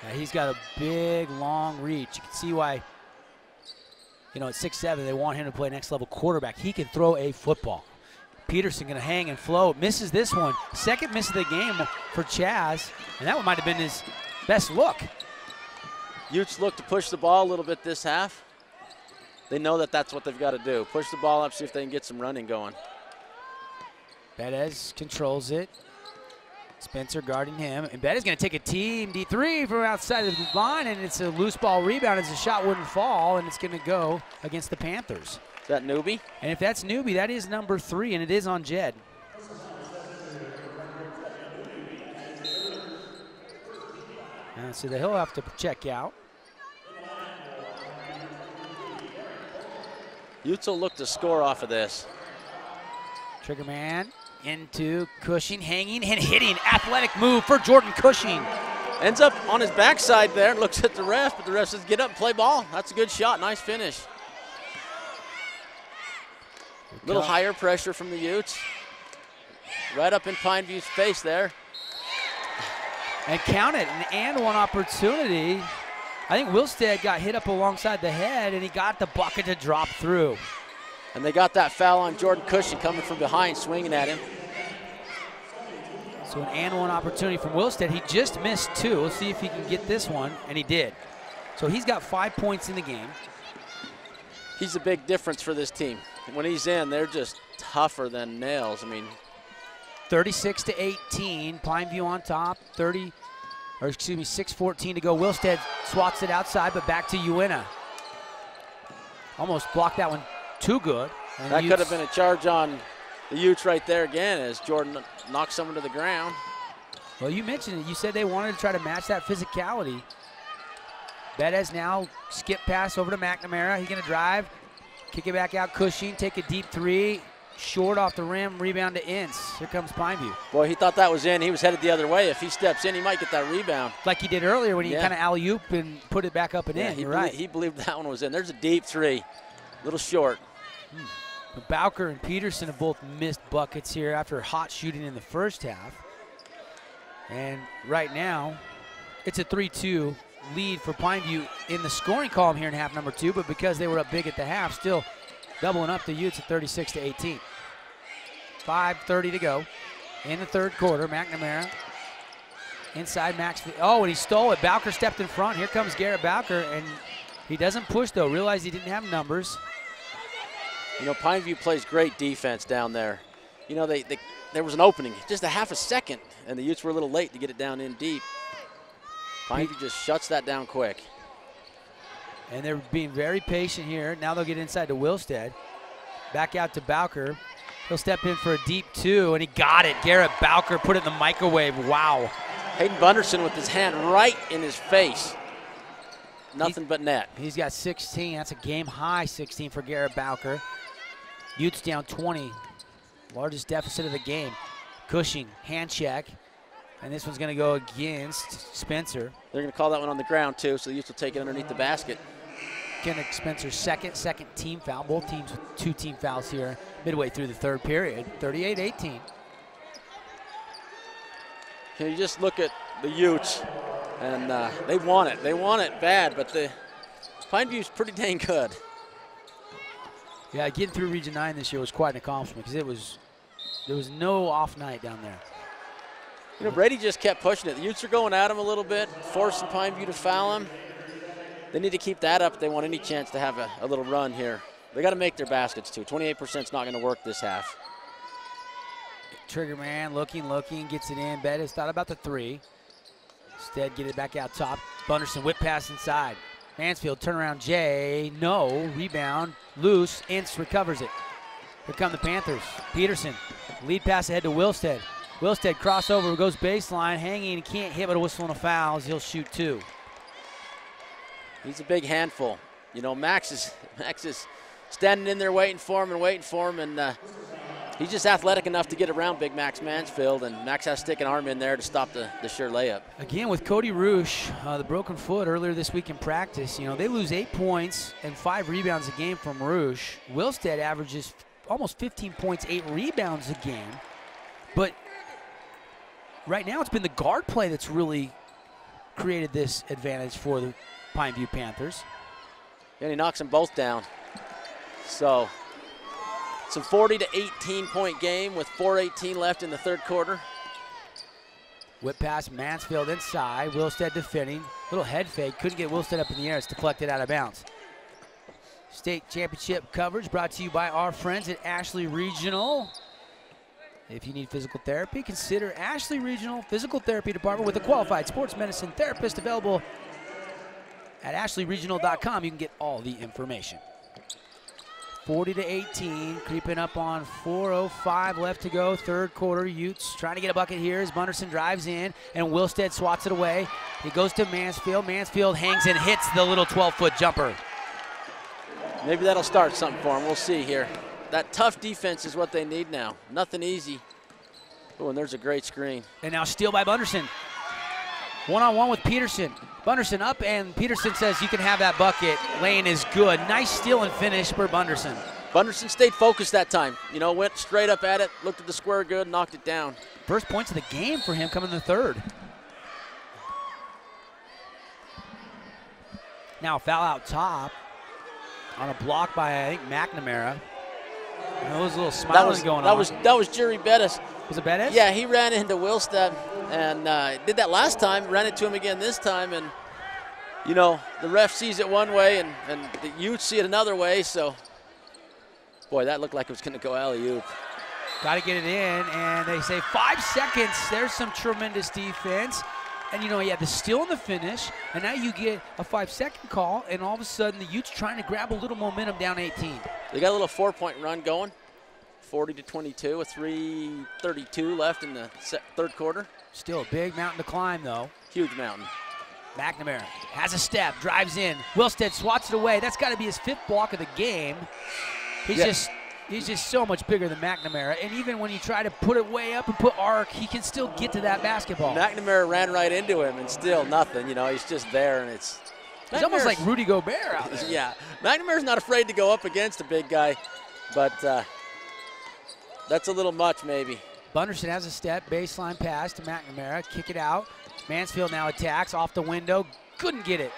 Yeah, he's got a big, long reach. You can see why, you know, at 6'7", they want him to play next level quarterback. He can throw a football. Peterson going to hang and float. Misses this one. Second miss of the game for Chaz, and that one might have been his best look. Utes look to push the ball a little bit this half. They know that that's what they've got to do. Push the ball up, see if they can get some running going. Bettis controls it. Spencer guarding him. And Bettis going to take a team D3 from outside of the line, and it's a loose ball rebound as the shot wouldn't fall, and it's going to go against the Panthers. Is that Newby? And if that's Newby, that is number 3, and it is on Jed. So he'll have to check out. Utes will look to score off of this. Trigger man into Cushing, hanging and hitting. Athletic move for Jordan Cushing. Ends up on his backside there, looks at the ref, but the ref says, get up and play ball. That's a good shot, nice finish. A little higher pressure from the Utes. Right up in Pineview's face there. And count it, an and one opportunity. I think Wilstead got hit up alongside the head, and he got the bucket to drop through. And they got that foul on Jordan Cushing coming from behind, swinging at him. So an and one opportunity from Wilstead. He just missed 2. We'll see if he can get this one, and he did. So he's got 5 points in the game. He's a big difference for this team. When he's in, they're just tougher than nails. I mean, 36-18, Pineview on top. 6:14 to go. Wilstead swats it outside, but back to Uintah. Almost blocked that one too good. And that could have been a charge on the Utes right there again as Jordan knocks someone to the ground. Well, you mentioned it. You said they wanted to try to match that physicality. Bettis now skip pass over to McNamara. He's going to drive, kick it back out. Cushing, take a deep 3. Short off the rim, rebound to Ince. Here comes Pineview. Boy, he thought that was in. He was headed the other way. If he steps in, he might get that rebound. Like he did earlier when he kind of alley-oop and put it back up and in. You're right. He believed that one was in. There's a deep 3. A little short. Bowker and Peterson have both missed buckets here after hot shooting in the first half. And right now, it's a 3-2 lead for Pineview in the scoring column here in half number 2, but because they were up big at the half, still doubling up the Utes at 36-18. 5:30 to go in the third quarter. McNamara inside Max. Oh, and he stole it. Bowker stepped in front. Here comes Garrett Bowker, and he doesn't push, though. Realized he didn't have numbers. You know, Pineview plays great defense down there. You know, there was an opening, just a half a second, and the Utes were a little late to get it down in deep. Pineview just shuts that down quick. And they're being very patient here. Now they'll get inside to Wilstead. Back out to Bowker. He'll step in for a deep 2, and he got it. Garrett Bowker put it in the microwave. Wow. Hayden Bunderson with his hand right in his face. Nothing but net. He's got 16. That's a game-high 16 for Garrett Bowker. Utes down 20. Largest deficit of the game. Cushing, hand check. And this one's going to go against Spencer. They're going to call that one on the ground, too, so the Utes will take it underneath the basket. Kendrick Spencer's second team foul. Both teams with 2 team fouls here midway through the third period. 38-18. Can you just look at the Utes, and they want it. They want it bad, but the Pineview's pretty dang good. Yeah, getting through Region 9 this year was quite an accomplishment because there was no off night down there. You know, Brady just kept pushing it. The Utes are going at him a little bit, forcing Pineview to foul him. They need to keep that up if they want any chance to have a little run here. They got to make their baskets, too. 28% is not going to work this half. Trigger man looking, gets it in. Bettis thought about the 3. Instead, get it back out top. Bunderson whip pass inside. Mansfield turnaround Jay. No. Rebound. Loose. Ince recovers it. Here come the Panthers. Peterson. Lead pass ahead to Wilstead. Wilstead crossover, goes baseline, hanging, can't hit, but a whistle and a foul as he'll shoot 2. He's a big handful. You know, Max is standing in there waiting for him, and he's just athletic enough to get around big Max Mansfield, and Max has to stick an arm in there to stop the sure layup. Again, with Cody Roosh, the broken foot earlier this week in practice, you know, they lose 8 points and 5 rebounds a game from Roosh. Wilstead averages almost 15 points, 8 rebounds a game, but right now it's been the guard play that's really created this advantage for the Pineview Panthers. And he knocks them both down. So it's a 40 to 18 point game with 4:18 left in the third quarter. Whip pass, Mansfield inside. Wilstead defending. Little head fake. Couldn't get Wilstead up in the air. It's deflected out of bounds. State championship coverage brought to you by our friends at Ashley Regional. If you need physical therapy, consider Ashley Regional Physical Therapy Department with a qualified sports medicine therapist available at ashleyregional.com. You can get all the information. 40 to 18, creeping up on 4:05 left to go, third quarter. Utes trying to get a bucket here as Bunderson drives in, and Wilstead swats it away. He goes to Mansfield. Mansfield hangs and hits the little 12-foot jumper. Maybe that'll start something for him. We'll see here. That tough defense is what they need now. Nothing easy. Oh, and there's a great screen. And now steal by Bunderson. One-on-one with Peterson. Bunderson up, and Peterson says you can have that bucket. Lane is good. Nice steal and finish for Bunderson. Bunderson stayed focused that time. You know, went straight up at it, looked at the square good, knocked it down. First points of the game for him coming in the third. Now foul out top on a block by, I think, McNamara. There was a little smiling going on. That was Jerry Bettis. Was it Bettis? Yeah, he ran into Wilstead and did that last time, ran into him again this time, and, you know, the ref sees it one way and the Utes see it another way, so, boy, that looked like it was going to go alley-oop. Got to get it in, and they say 5 seconds. There's some tremendous defense. And, you know, you had the steal and the finish, and now you get a 5-second call, and all of a sudden the Utes trying to grab a little momentum down 18. They got a little 4-point run going, 40 to 22, with 3:32 left in the third quarter. Still a big mountain to climb, though. Huge mountain. McNamara has a step, drives in. Wilstead swats it away. That's got to be his 5th block of the game. He's just so much bigger than McNamara, and even when you try to put it way up and put arc, he can still get to that basketball. McNamara ran right into him, and still nothing. You know, he's just there, and it's. He's almost like Rudy Gobert out there. Yeah, McNamara's not afraid to go up against a big guy, but that's a little much, maybe. Bunderson has a step, baseline pass to McNamara, kick it out. Mansfield now attacks off the window, couldn't get it.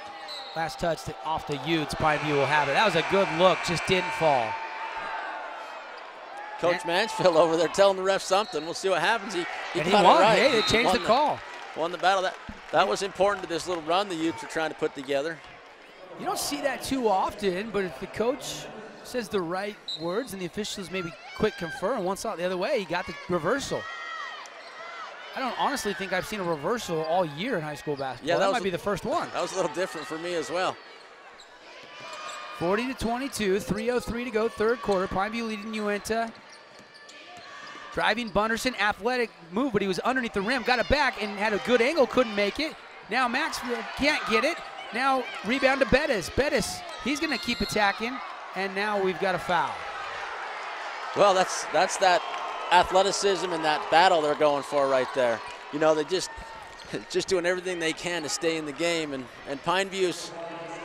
Last touch off the Utes. Pineview will have it. That was a good look, just didn't fall. Coach Mansfield over there telling the ref something. We'll see what happens. He won. It right. Hey, they changed the call. Won the battle. That was important to this little run the Utes are trying to put together. You don't see that too often, but if the coach says the right words and the officials maybe quick confer and one saw it the other way, he got the reversal. I don't honestly think I've seen a reversal all year in high school basketball. Yeah, that might be the first one. That was a little different for me as well. 40 to 22, 3:03 to go, third quarter. Pineview leading Uintah. Driving Bunderson, athletic move, but he was underneath the rim, got it back and had a good angle, couldn't make it. Now Maxfield can't get it. Now rebound to Bettis. Bettis, he's gonna keep attacking, and now we've got a foul. Well, that's that athleticism and that battle they're going for right there. You know, they just doing everything they can to stay in the game, and Pineview's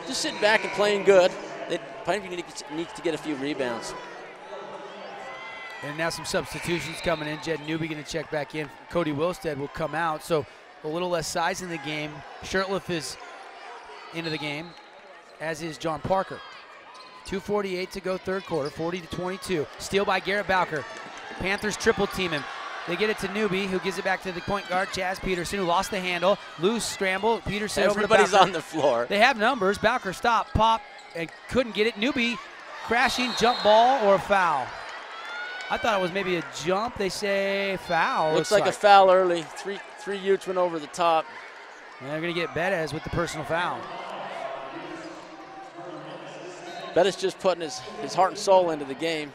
just sitting back and playing good. Pineview needs to get a few rebounds. And now some substitutions coming in. Jed Newby going to check back in. Cody Wilstead will come out, so a little less size in the game. Shirtliff is into the game, as is John Parker. 2:48 to go third quarter, 40-22. Steal by Garrett Bowker. Panthers triple team him. They get it to Newby, who gives it back to the point guard, Chaz Peterson, who lost the handle. Loose scramble. Peterson over to Bowker. Everybody's on the floor. They have numbers. Bowker stopped, pop, and couldn't get it. Newby crashing, jump ball, or a foul. I thought it was maybe a jump. They say foul. Looks like a foul early. Three Utes went over the top. And they're going to get Bettis with the personal foul. Bettis just putting his heart and soul into the game.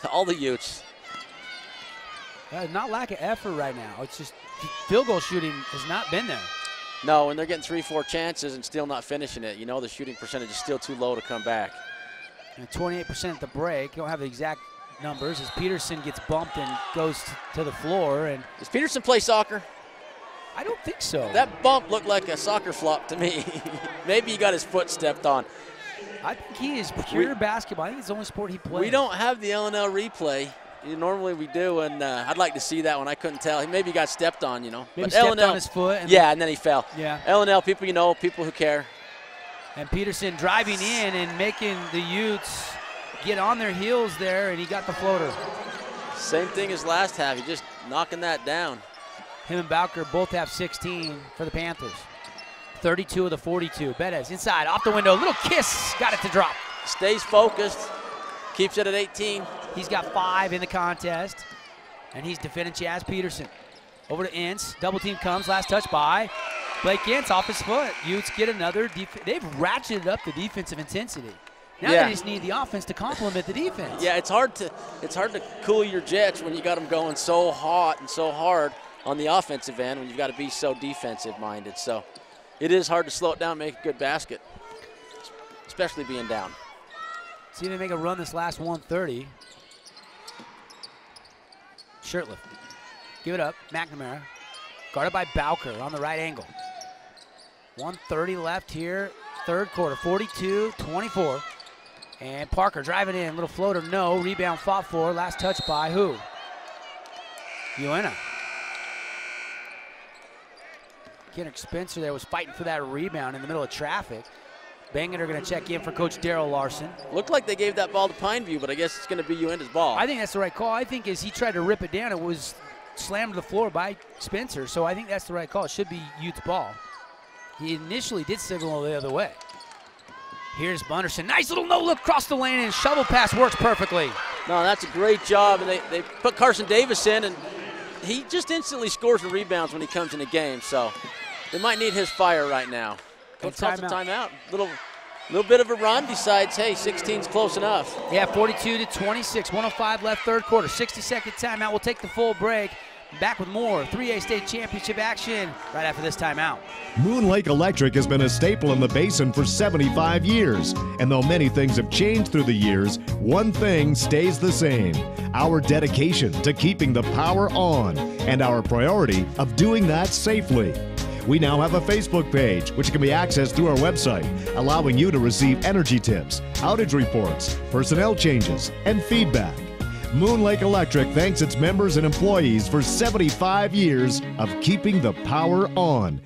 To all the Utes. Not lack of effort right now. It's just field goal shooting has not been there. No, and they're getting 3-4 chances and still not finishing it. You know, the shooting percentage is still too low to come back. And 28% at the break. You don't have the exact numbers as Peterson gets bumped and goes to the floor. And does Peterson play soccer? I don't think so. That bump looked like a soccer flop to me. Maybe he got his foot stepped on. I think he is pure basketball. I think it's the only sport he plays. We don't have the LNL replay. Normally we do, and I'd like to see that one. I couldn't tell. Maybe he got stepped on, you know. Maybe but stepped LNL, on his foot. And yeah, and then he fell. Yeah. LNL people, you know, people who care. And Peterson driving in and making the Utes get on their heels there, and he got the floater. Same thing as last half. He just knocking that down. Him and Bowker both have 16 for the Panthers. 32 of the 42. Bettis inside, off the window, little kiss, got it to drop. Stays focused, keeps it at 18. He's got 5 in the contest, and he's defending Chaz Peterson. Over to Ince, double team comes, last touch by Blake Ince off his foot. Utes get another, they've ratcheted up the defensive intensity. Now they just need the offense to complement the defense. Yeah, it's hard to cool your jets when you got them going so hot and so hard on the offensive end when you've got to be so defensive minded. So it is hard to slow it down, make a good basket, especially being down. See if they make a run this last 130. Shirtliff, give it up, McNamara, guarded by Bowker on the right angle. 130 left here, third quarter, 42-24. And Parker driving in, little floater, no, rebound fought for, last touch by who? Uintah. Kendrick Spencer there was fighting for that rebound in the middle of traffic. Bangor are going to check in for Coach Daryl Larson. Looked like they gave that ball to Pineview, but I guess it's going to be Uintah's ball. I think that's the right call. I think as he tried to rip it down, it was slammed to the floor by Spencer, so I think that's the right call. It should be Utes' ball. He initially did signal the other way. Here's Bunderson. Nice little no-look across the lane, and shovel pass works perfectly. No, that's a great job, and they put Carson Davis in, and he just instantly scores and rebounds when he comes in the game, so they might need his fire right now. Coach calls a timeout. Little bit of a run, decides, hey, 16's close enough. Yeah, 42-26, 105 left third quarter, 60-second timeout. We'll take the full break. Back with more 3A state championship action right after this timeout. Moon Lake Electric has been a staple in the basin for 75 years. And though many things have changed through the years, one thing stays the same: our dedication to keeping the power on and our priority of doing that safely. We now have a Facebook page, which can be accessed through our website, allowing you to receive energy tips, outage reports, personnel changes, and feedback. Moon Lake Electric thanks its members and employees for 75 years of keeping the power on.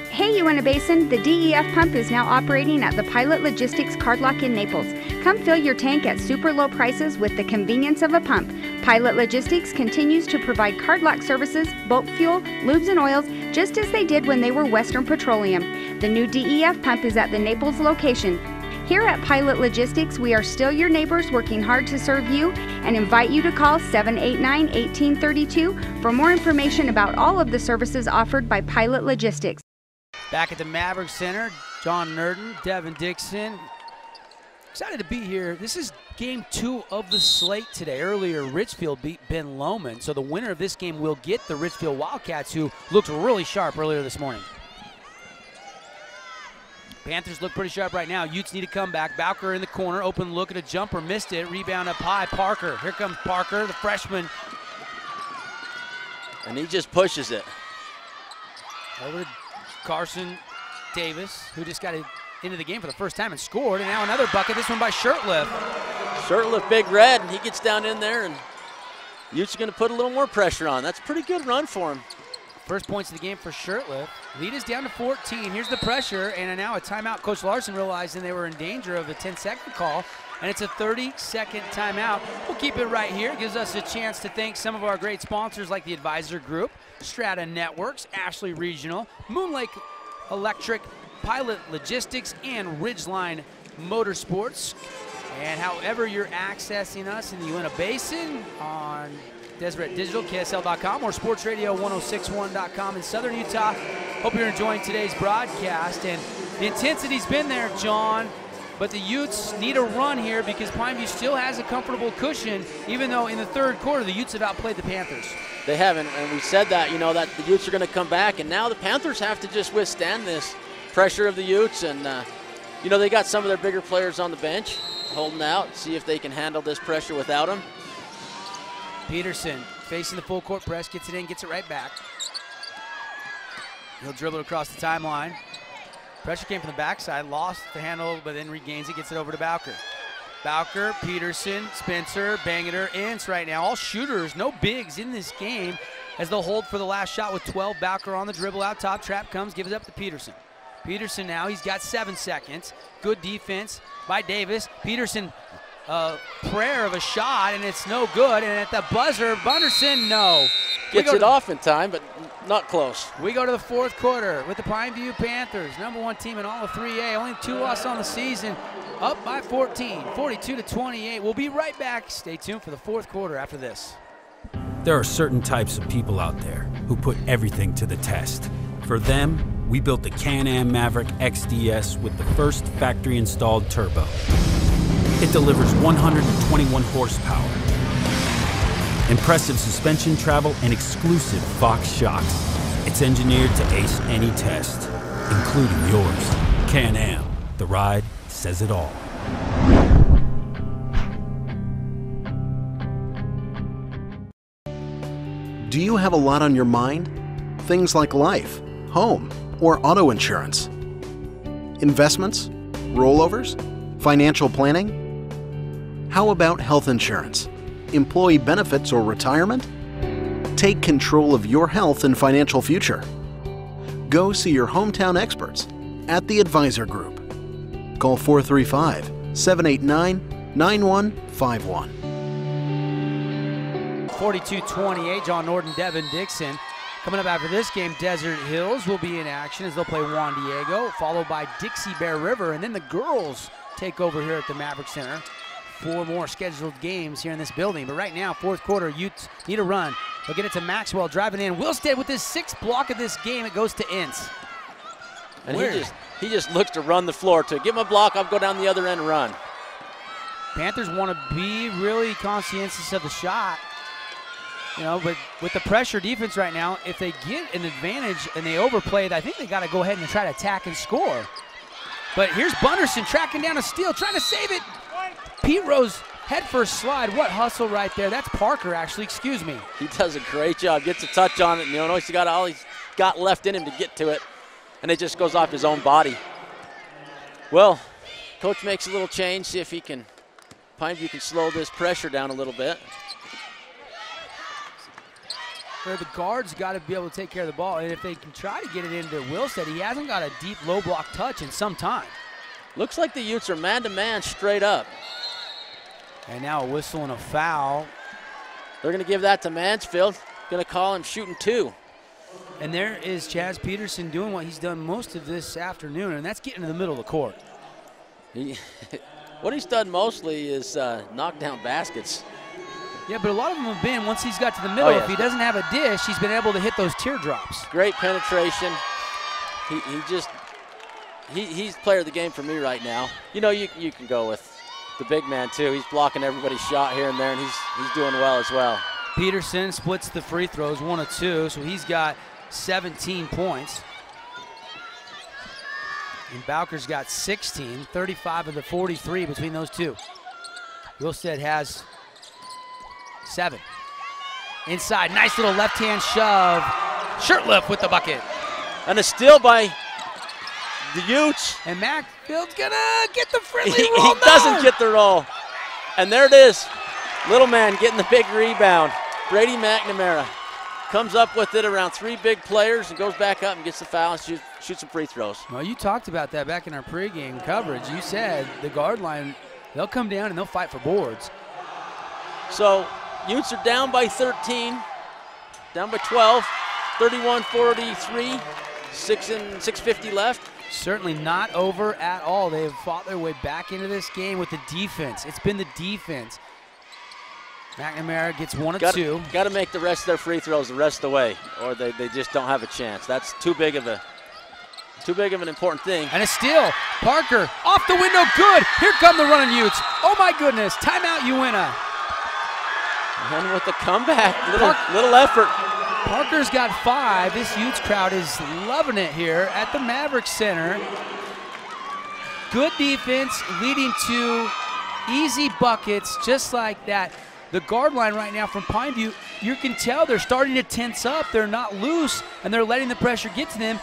Hey Uintah Basin, the DEF pump is now operating at the Pilot Logistics Card Lock in Naples. Come fill your tank at super low prices with the convenience of a pump. Pilot Logistics continues to provide card lock services, bulk fuel, lubes and oils, just as they did when they were Western Petroleum. The new DEF pump is at the Naples location. Here at Pilot Logistics, we are still your neighbors working hard to serve you and invite you to call 789-1832 for more information about all of the services offered by Pilot Logistics. Back at the Maverick Center, John Nurden, Devin Dixon. Excited to be here. This is game 2 of the slate today. Earlier, Richfield beat Ben Lomond, so the winner of this game will get the Richfield Wildcats, who looked really sharp earlier this morning. Panthers look pretty sharp right now. Utes need a comeback. Bowker in the corner, open look at a jumper, missed it. Rebound up high, Parker. Here comes Parker, the freshman. And he just pushes it. Over to Carson Davis, who just got into the game for the first time and scored. And now another bucket, this one by Shirtliff. Shirtliff, Big Red, and he gets down in there, and Utes are going to put a little more pressure on. That's a pretty good run for him. First points of the game for Shirtliff. Lead is down to 14. Here's the pressure, and now a timeout. Coach Larson realizing they were in danger of a 10-second call, and it's a 30-second timeout. We'll keep it right here. It gives us a chance to thank some of our great sponsors like the Advisor Group, Strata Networks, Ashley Regional, Moonlake Electric, Pilot Logistics, and Ridgeline Motorsports. And however you're accessing us in the Uintah Basin on Deseret Digital, KSL.com, or SportsRadio1061.com in Southern Utah. Hope you're enjoying today's broadcast. And the intensity's been there, John, but the Utes need a run here because Pineview still has a comfortable cushion, even though in the third quarter the Utes have outplayed the Panthers. They haven't, and we said that, you know, that the Utes are going to come back, and now the Panthers have to just withstand this pressure of the Utes. And, you know, they got some of their bigger players on the bench holding out, see if they can handle this pressure without them. Peterson facing the full court press, gets it in, gets it right back. He'll dribble it across the timeline. Pressure came from the backside, lost the handle, but then regains it, gets it over to Bowker. Bowker, Peterson, Spencer, banging her ins right now. All shooters, no bigs in this game as they'll hold for the last shot with 12. Bowker on the dribble out top, trap comes, gives it up to Peterson. Peterson now, he's got 7 seconds. Good defense by Davis. Peterson, prayer of a shot, and it's no good. And at the buzzer, Bunderson, no. Gets it off in time, but not close. We go to the fourth quarter with the Pineview Panthers, #1 team in all of 3A. Only 2 losses on the season. Up by 14, 42-28. We'll be right back. Stay tuned for the fourth quarter after this. There are certain types of people out there who put everything to the test. For them, we built the Can-Am Maverick XDS with the first factory-installed turbo. It delivers 121 horsepower, impressive suspension travel, and exclusive Fox shocks. It's engineered to ace any test, including yours. Can-Am, the ride says it all. Do you have a lot on your mind? Things like life, home, or auto insurance. Investments? Rollovers? Financial planning? How about health insurance? Employee benefits or retirement? Take control of your health and financial future. Go see your hometown experts at the Advisor Group. Call 435-789-9151. 42-28, John Norton, Devin Dixon. Coming up after this game, Desert Hills will be in action as they'll play Juan Diego, followed by Dixie Bear River, and then the girls take over here at the Maverick Center. 4 more scheduled games here in this building. But right now, fourth quarter, Utes need a run. They'll get it to Maxwell, driving in. Wilstead with his 6th block of this game. It goes to Ince. And he just looks to run the floor too. Give him a block, I'll go down the other end and run. Panthers want to be really conscientious of the shot. You know, but with the pressure defense right now, if they get an advantage and they overplay it, I think they got to go ahead and try to attack and score. But here's Bunderson tracking down a steal, trying to save it. Pete Rose head first slide. What hustle right there. That's Parker, actually. Excuse me. He does a great job. Gets a touch on it. You know, he's got all he's got left in him to get to it, and it just goes off his own body. Well, coach makes a little change. See if he can, Pineview can slow this pressure down a little bit. Where the guards got to be able to take care of the ball, and if they can try to get it into Wilstead, he hasn't got a deep low block touch in some time. Looks like the Utes are man-to-man straight up. And now a whistle and a foul. They're going to give that to Mansfield. Going to call him shooting 2. And there is Chaz Peterson doing what he's done most of this afternoon, and that's getting to the middle of the court. What he's done mostly is knock down baskets. Yeah, but a lot of them have been, once he's got to the middle, if he doesn't have a dish, he's been able to hit those teardrops. Great penetration. He's player of the game for me right now. You know, you can go with the big man too. He's blocking everybody's shot here and there, and he's doing well as well. Peterson splits the free throws, 1 of 2, so he's got 17 points. And Bowker's got 16, 35 of the 43 between those two. Wilstead has 7. Inside, nice little left-hand shove. Shirtlift with the bucket. And a steal by the Utes. And Macfield's gonna get the friendly He roll. doesn't get the roll. And there it is. Little man getting the big rebound. Brady McNamara comes up with it around 3 big players and goes back up and gets the foul and shoots some free throws. Well, you talked about that back in our pregame coverage. You said the guard line, they'll come down and they'll fight for boards. So Utes are down by 13, down by 12, 31-43, 6:50 left. Certainly not over at all. They have fought their way back into this game with the defense. It's been the defense. McNamara gets 1 of 2. Got to make the rest of their free throws the rest of the way, or they just don't have a chance. That's too big of an important thing. And a steal. Parker off the window, good. Here come the running Utes. Oh my goodness, timeout Uintah. And with the comeback, little effort. Parker's got 5. This Utes crowd is loving it here at the Maverick Center. Good defense leading to easy buckets just like that. The guard line right now from Pineview, you can tell they're starting to tense up. They're not loose, and they're letting the pressure get to them.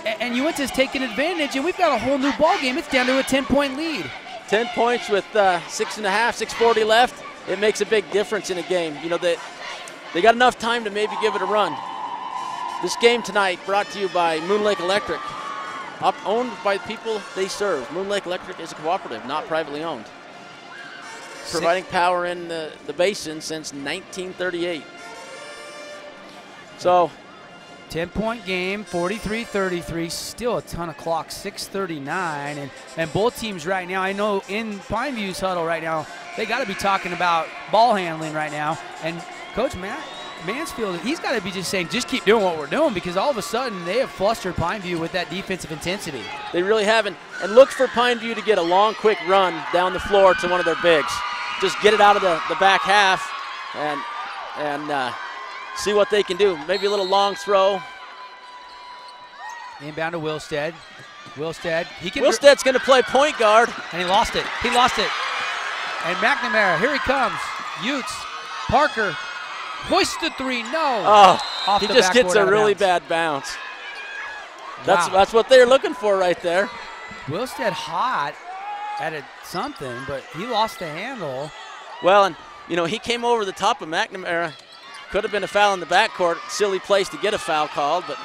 And Uintah's taking advantage, and we've got a whole new ball game. It's down to a 10-point lead. 10 points with 6:40 left. It makes a big difference in a game. You know, they got enough time to maybe give it a run. This game tonight brought to you by Moon Lake Electric, owned by the people they serve. Moon Lake Electric is a cooperative, not privately owned. Providing power in the basin since 1938. So, 10-point game, 43-33, still a ton of clock, 6:39. And both teams right now, I know in Pineview's huddle right now, they got to be talking about ball handling right now. And Coach Mansfield, he's got to be just saying, just keep doing what we're doing, because all of a sudden they have flustered Pineview with that defensive intensity. They really haven't. And look for Pineview to get a long, quick run down the floor to one of their bigs. Just get it out of the back half and see what they can do. Maybe a little long throw. Inbound to Wilstead. Wilstead's going to play point guard. And he lost it. And McNamara, here he comes. Utes, Parker, hoist the 3, no. Oh, he just gets a really bad bounce. That's what they're looking for right there. Wilstead hot at something, but he lost the handle. Well, and you know, he came over the top of McNamara. Could have been a foul in the backcourt. Silly place to get a foul called, but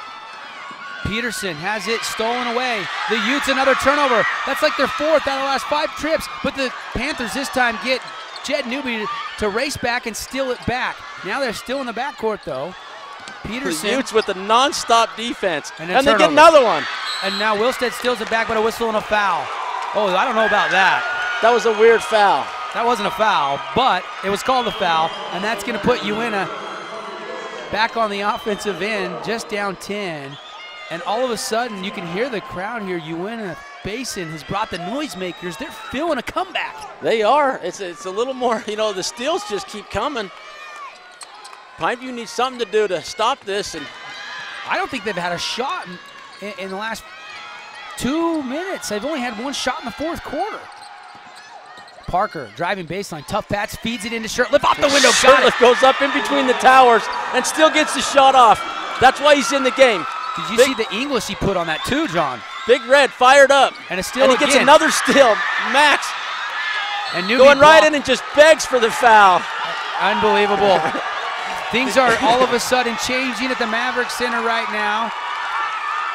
Peterson has it stolen away. The Utes another turnover. That's like their 4th out of the last 5 trips, but the Panthers this time get Jed Newby to race back and steal it back. Now they're still in the backcourt though. Peterson. The Utes with a non-stop defense, and they get another one. And now Wilstead steals it back, but a whistle and a foul. Oh, I don't know about that. That was a weird foul. That wasn't a foul, but it was called a foul, and that's going to put Uintah back on the offensive end, just down 10. And all of a sudden, you can hear the crowd here. Uintah Basin has brought the noisemakers. They're feeling a comeback. They are. It's a little more, you know, the steals just keep coming. Pineview needs something to do to stop this. And I don't think they've had a shot in the last 2 minutes. They've only had 1 shot in the 4th quarter. Parker driving baseline, tough pass, feeds it into Shirtlift off the window. Shirtlift goes up in between the towers and still gets the shot off. That's why he's in the game. Did you see the English he put on that too, John? Big Red fired up. And a steal and he again. Gets another steal. Max and going right in and just begs for the foul. Unbelievable. Things are all of a sudden changing at the Maverick Center right now.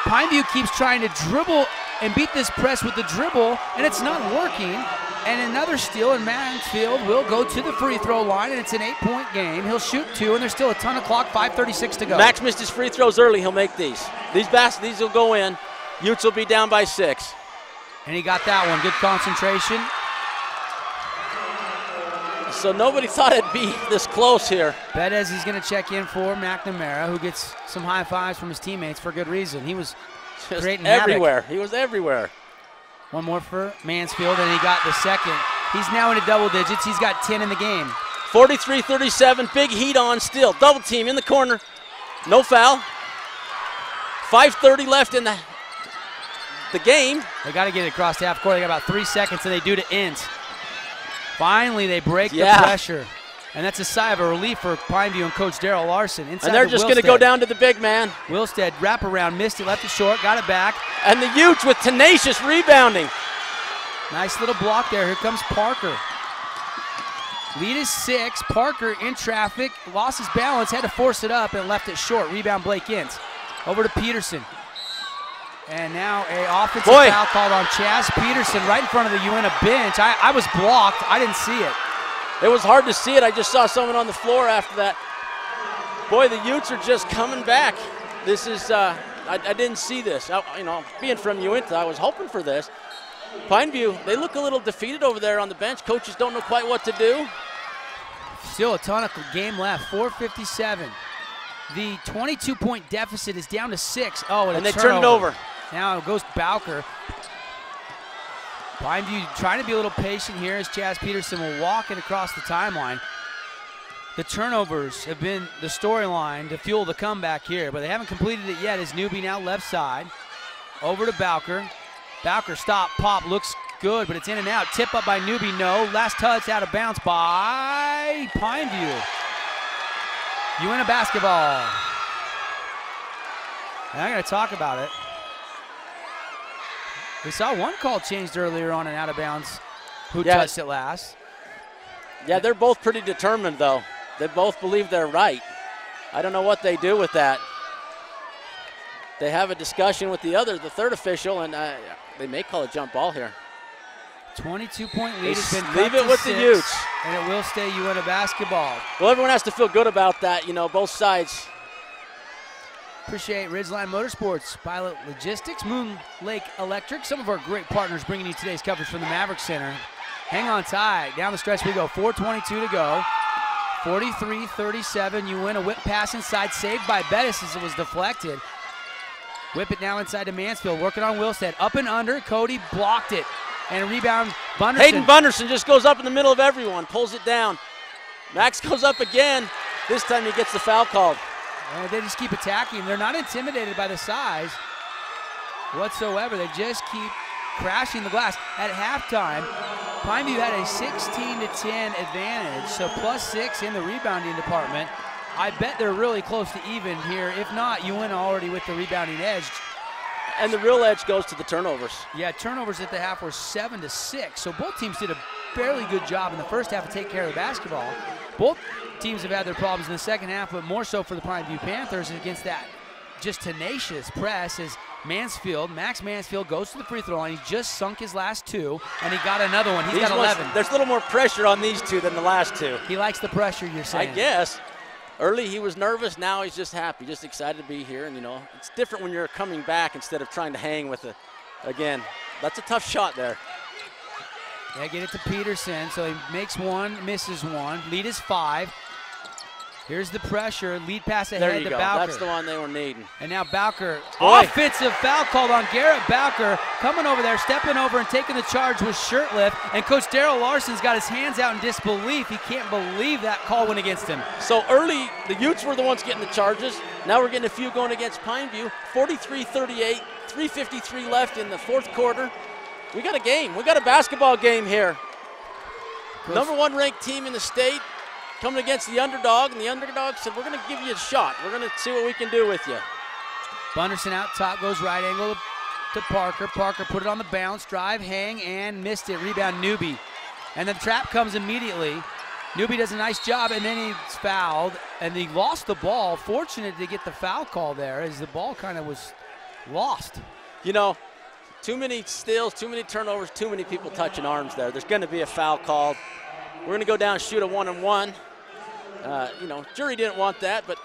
Pineview keeps trying to dribble and beat this press with the dribble, and it's not working. And another steal, and Mansfield will go to the free throw line, and it's an 8-point game. He'll shoot 2, and there's still a ton of clock, 5:36 to go. Max missed his free throws early. He'll make these. These will go in. Utes will be down by 6. And he got that one. Good concentration. So nobody thought it'd be this close here. Bettis is going to check in for McNamara, who gets some high fives from his teammates for good reason. He was just creating everywhere. havoc. He was everywhere. One more for Mansfield, and he got the second. He's now into double digits. He's got 10 in the game. 43-37, big heat on still. Double team in the corner. No foul. 5:30 left in the the game. They got to get it across the half court. They got about 3 seconds, and they do to Uintah. Finally, they break the pressure. And that's a sigh of a relief for Pineview and Coach Daryl Larson. Inside and they're just going to go down to the big man. Wilstead wrap around, missed it, left it short, got it back. And the Utes with tenacious rebounding. Nice little block there. Here comes Parker. Lead is 6. Parker in traffic, lost his balance, had to force it up and left it short. Rebound Blake Uintah. Over to Peterson. And now a offensive foul called on Chaz Peterson right in front of the Uintah bench. I was blocked. I didn't see it. It was hard to see it. I just saw someone on the floor after that. Boy, the Utes are just coming back. This is, I didn't see this. Being from Uintah, I was hoping for this. Pineview, they look a little defeated over there on the bench. Coaches don't know quite what to do. Still a ton of game left, 4:57. The 22-point deficit is down to 6. Oh, and they turn it over. Now it goes Bowker. Pineview trying to be a little patient here as Chaz Peterson will walk it across the timeline. The turnovers have been the storyline to fuel the comeback here, but they haven't completed it yet as Newby now left side. Over to Bowker. Bowker stop, pop, looks good, but it's in and out. Tip up by Newby, no. Last touch out of bounds by Pineview. Uintah basketball. And I'm going to talk about it. We saw one call changed earlier on and out of bounds. Who touched it last? Yeah, they're both pretty determined, though. They both believe they're right. I don't know what they do with that. They have a discussion with the third official, and they may call a jump ball here. 22-point lead has been leave it with the Utes. And it will stay Uintah basketball. Well, everyone has to feel good about that, both sides. Appreciate Ridgeline Motorsports, Pilot Logistics, Moon Lake Electric, some of our great partners bringing you today's coverage from the Maverick Center. Hang on tight. Down the stretch we go. 4:22 to go. 43-37. Uintah whip pass inside, saved by Bettis as it was deflected. Whip it now inside to Mansfield, working on Wilstead. Up and under, Cody blocked it. And a rebound, Bunderson. Hayden Bunderson just goes up in the middle of everyone, pulls it down. Max goes up again. This time he gets the foul called. They just keep attacking. They're not intimidated by the size whatsoever. They just keep crashing the glass. At halftime, Pineview had a 16-10 advantage, so +6 in the rebounding department. I bet they're really close to even here. If not, Uintah already with the rebounding edge. And the real edge goes to the turnovers. Yeah, turnovers at the half were 7-6, so both teams did a fairly good job in the first half to take care of the basketball. Both teams have had their problems in the second half, but more so for the Pineview Panthers against that just tenacious press as Max Mansfield goes to the free throw line. He just sunk his last 2, and he got another one. He's got 11. There's a little more pressure on these 2 than the last 2. He likes the pressure, you're saying. I guess. Early he was nervous, now he's just happy, just excited to be here. And, it's different when you're coming back instead of trying to hang with it. Again, that's a tough shot there. Yeah, get it to Peterson, so he makes one, misses one. Lead is 5. Here's the pressure, lead pass ahead to Bowker. That's the one they were needing. And now Bowker, offensive foul called on Garrett Bowker, coming over there, stepping over and taking the charge with shirt lift. And Coach Daryl Larson's got his hands out in disbelief. He can't believe that call went against him. So early, the Utes were the ones getting the charges. Now we're getting a few going against Pineview. 43-38, 3:53 left in the fourth quarter. We got a game. We got a basketball game here. Number 1 ranked team in the state coming against the underdog, and the underdog said, we're going to give you a shot. We're going to see what we can do with you. Bunderson out top, goes right angle to Parker. Parker put it on the bounce, drive, hang, and missed it. Rebound, Newby. And the trap comes immediately. Newby does a nice job, and then he's fouled, and he lost the ball. Fortunate to get the foul call there as the ball kind of was lost. Too many steals, too many turnovers, too many people touching arms there. There's going to be a foul called. We're going to go down and shoot a 1-on-1. Jury didn't want that, but,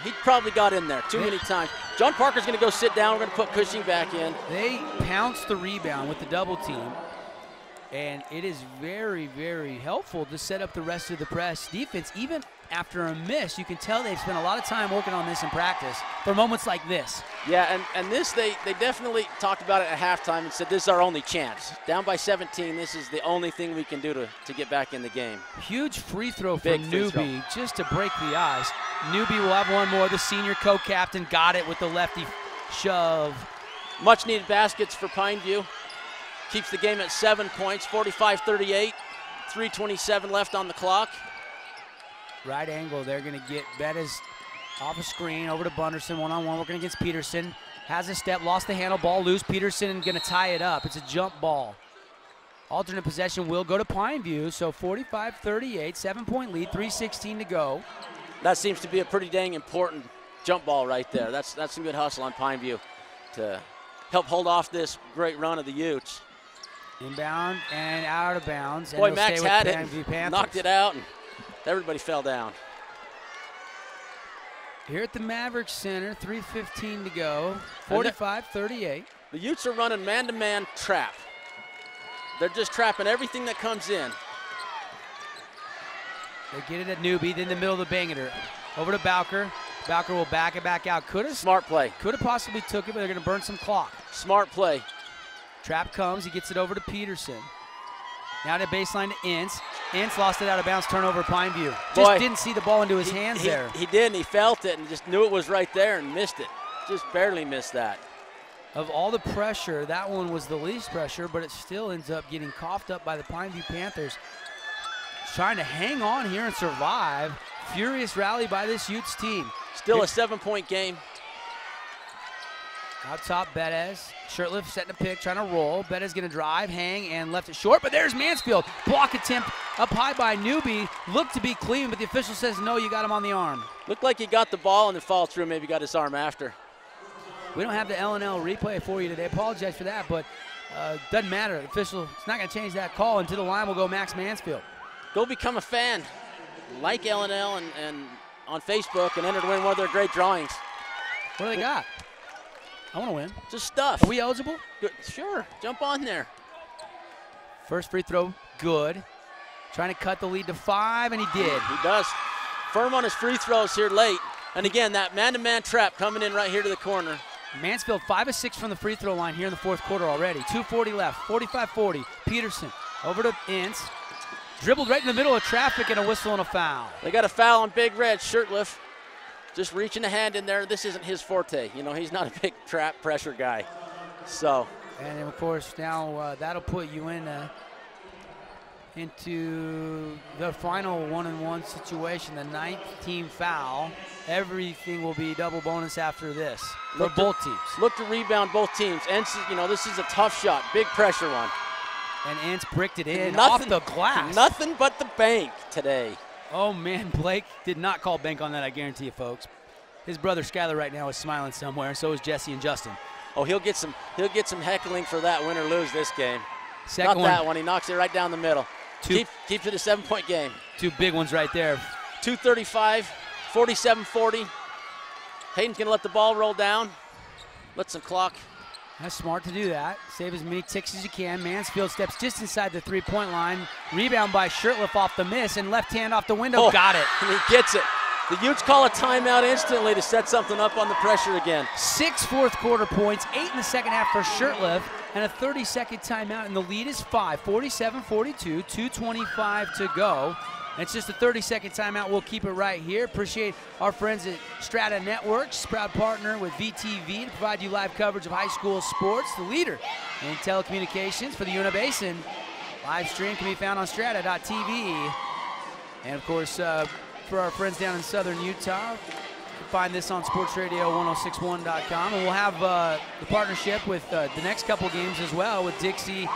he probably got in there too many times. John Parker's going to go sit down. We're going to put Cushing back in. They pounced the rebound with the double team, and it is very, very helpful to set up the rest of the press defense. Even after a miss, you can tell they've spent a lot of time working on this in practice for moments like this. Yeah, and this, they definitely talked about it at halftime and said this is our only chance. Down by 17, this is the only thing we can do to get back in the game. Huge free throw from Newby just to break the ice. Newby will have one more. The senior co-captain got it with the lefty shove. Much needed baskets for Pineview. Keeps the game at 7 points, 45-38, 3:27 left on the clock. Right angle, they're gonna get Bettis off a screen, over to Bunderson, one-on-one, working against Peterson. Has a step, lost the handle, ball loose. Peterson gonna tie it up. It's a jump ball. Alternate possession will go to Pineview, so 45-38, 7-point lead, 3:16 to go. That seems to be a pretty dang important jump ball right there. That's some good hustle on Pineview to help hold off this great run of the Utes. Inbound and out of bounds. Boy, and Max stay had with it, Pineview Panthers. knocked it out, and everybody fell down. Here at the Mavericks Center, 3:15 to go, 45-38. The Utes are running man-to-man trap. They're just trapping everything that comes in. They get it at Newby, then in the middle of the Bangerter. Over to Bowker. Bowker will back it back out. Smart play. Could have possibly took it, but they're going to burn some clock. Smart play. Trap comes, he gets it over to Peterson. Now to baseline to Ince. Ince lost it out of bounds, turnover Pineview. Just didn't see the ball into his hands there. He did, and he felt it and just knew it was right there and missed it. Just barely missed that. Of all the pressure, that one was the least pressure, but it still ends up getting coughed up by the Pineview Panthers. Trying to hang on here and survive. Furious rally by this Utes team. Still a 7-point game. Out top, Bettis. Shirtliff setting a pick, trying to roll. Bettis going to drive, hang, and left it short, but there's Mansfield. Block attempt up high by Newby. Looked to be clean, but the official says no, you got him on the arm. Looked like he got the ball and then followed through, maybe got his arm after. We don't have the L&L replay for you today. Apologize for that, but doesn't matter. The official is not going to change that call. And to the line will go Max Mansfield. Go become a fan. Like L&L and on Facebook and enter to win one of their great drawings. What do they got? I want to win. Just stuff. Are we eligible? Good. Sure. Jump on there. First free throw, good. Trying to cut the lead to 5, and he did. He does. Firm on his free throws here late. And again, that man-to-man trap coming in right here to the corner. Mansfield 5 of 6 from the free throw line here in the fourth quarter already. 2:40 left, 45-40. Peterson over to Ince. Dribbled right in the middle of traffic and a whistle and a foul. They got a foul on Big Red. Shirtliff just reaching a hand in there. This isn't his forte. You know, he's not a big trap pressure guy. So. And of course now that'll put Uintah into the final 1-on-1 situation, the 9th team foul. Everything will be double bonus after this for both teams. Look to rebound both teams. And, you know, this is a tough shot, big pressure one. And Ince bricked it in off the glass. Nothing but the bank today. Oh, man, Blake did not call bank on that, I guarantee you, folks. His brother Skyler right now is smiling somewhere, and so is Jesse and Justin. Oh, he'll get some heckling for that, win or lose this game. Second Not that one. He knocks it right down the middle. Keeps it a 7-point game. 2 big ones right there. 2:35, 47-40. Hayden's going to let the ball roll down. Let some clock. That's smart to do that. Save as many ticks as you can. Mansfield steps just inside the 3-point line. Rebound by Shirtliff off the miss, and left hand off the window. Oh, got it. And he gets it. The Utes call a timeout instantly to set something up on the pressure again. 6 fourth quarter points, 8 in the second half for Shirtliff, and a 30-second timeout, and the lead is 5, 47-42, 2:25 to go. And it's just a 30-second timeout. We'll keep it right here. Appreciate our friends at Strata Networks, proud partner with VTV to provide you live coverage of high school sports, the leader in telecommunications for the Uintah Basin. Live stream can be found on strata.tv. And, of course, for our friends down in southern Utah, you can find this on sportsradio1061.com. And we'll have the partnership with the next couple games as well with Dixie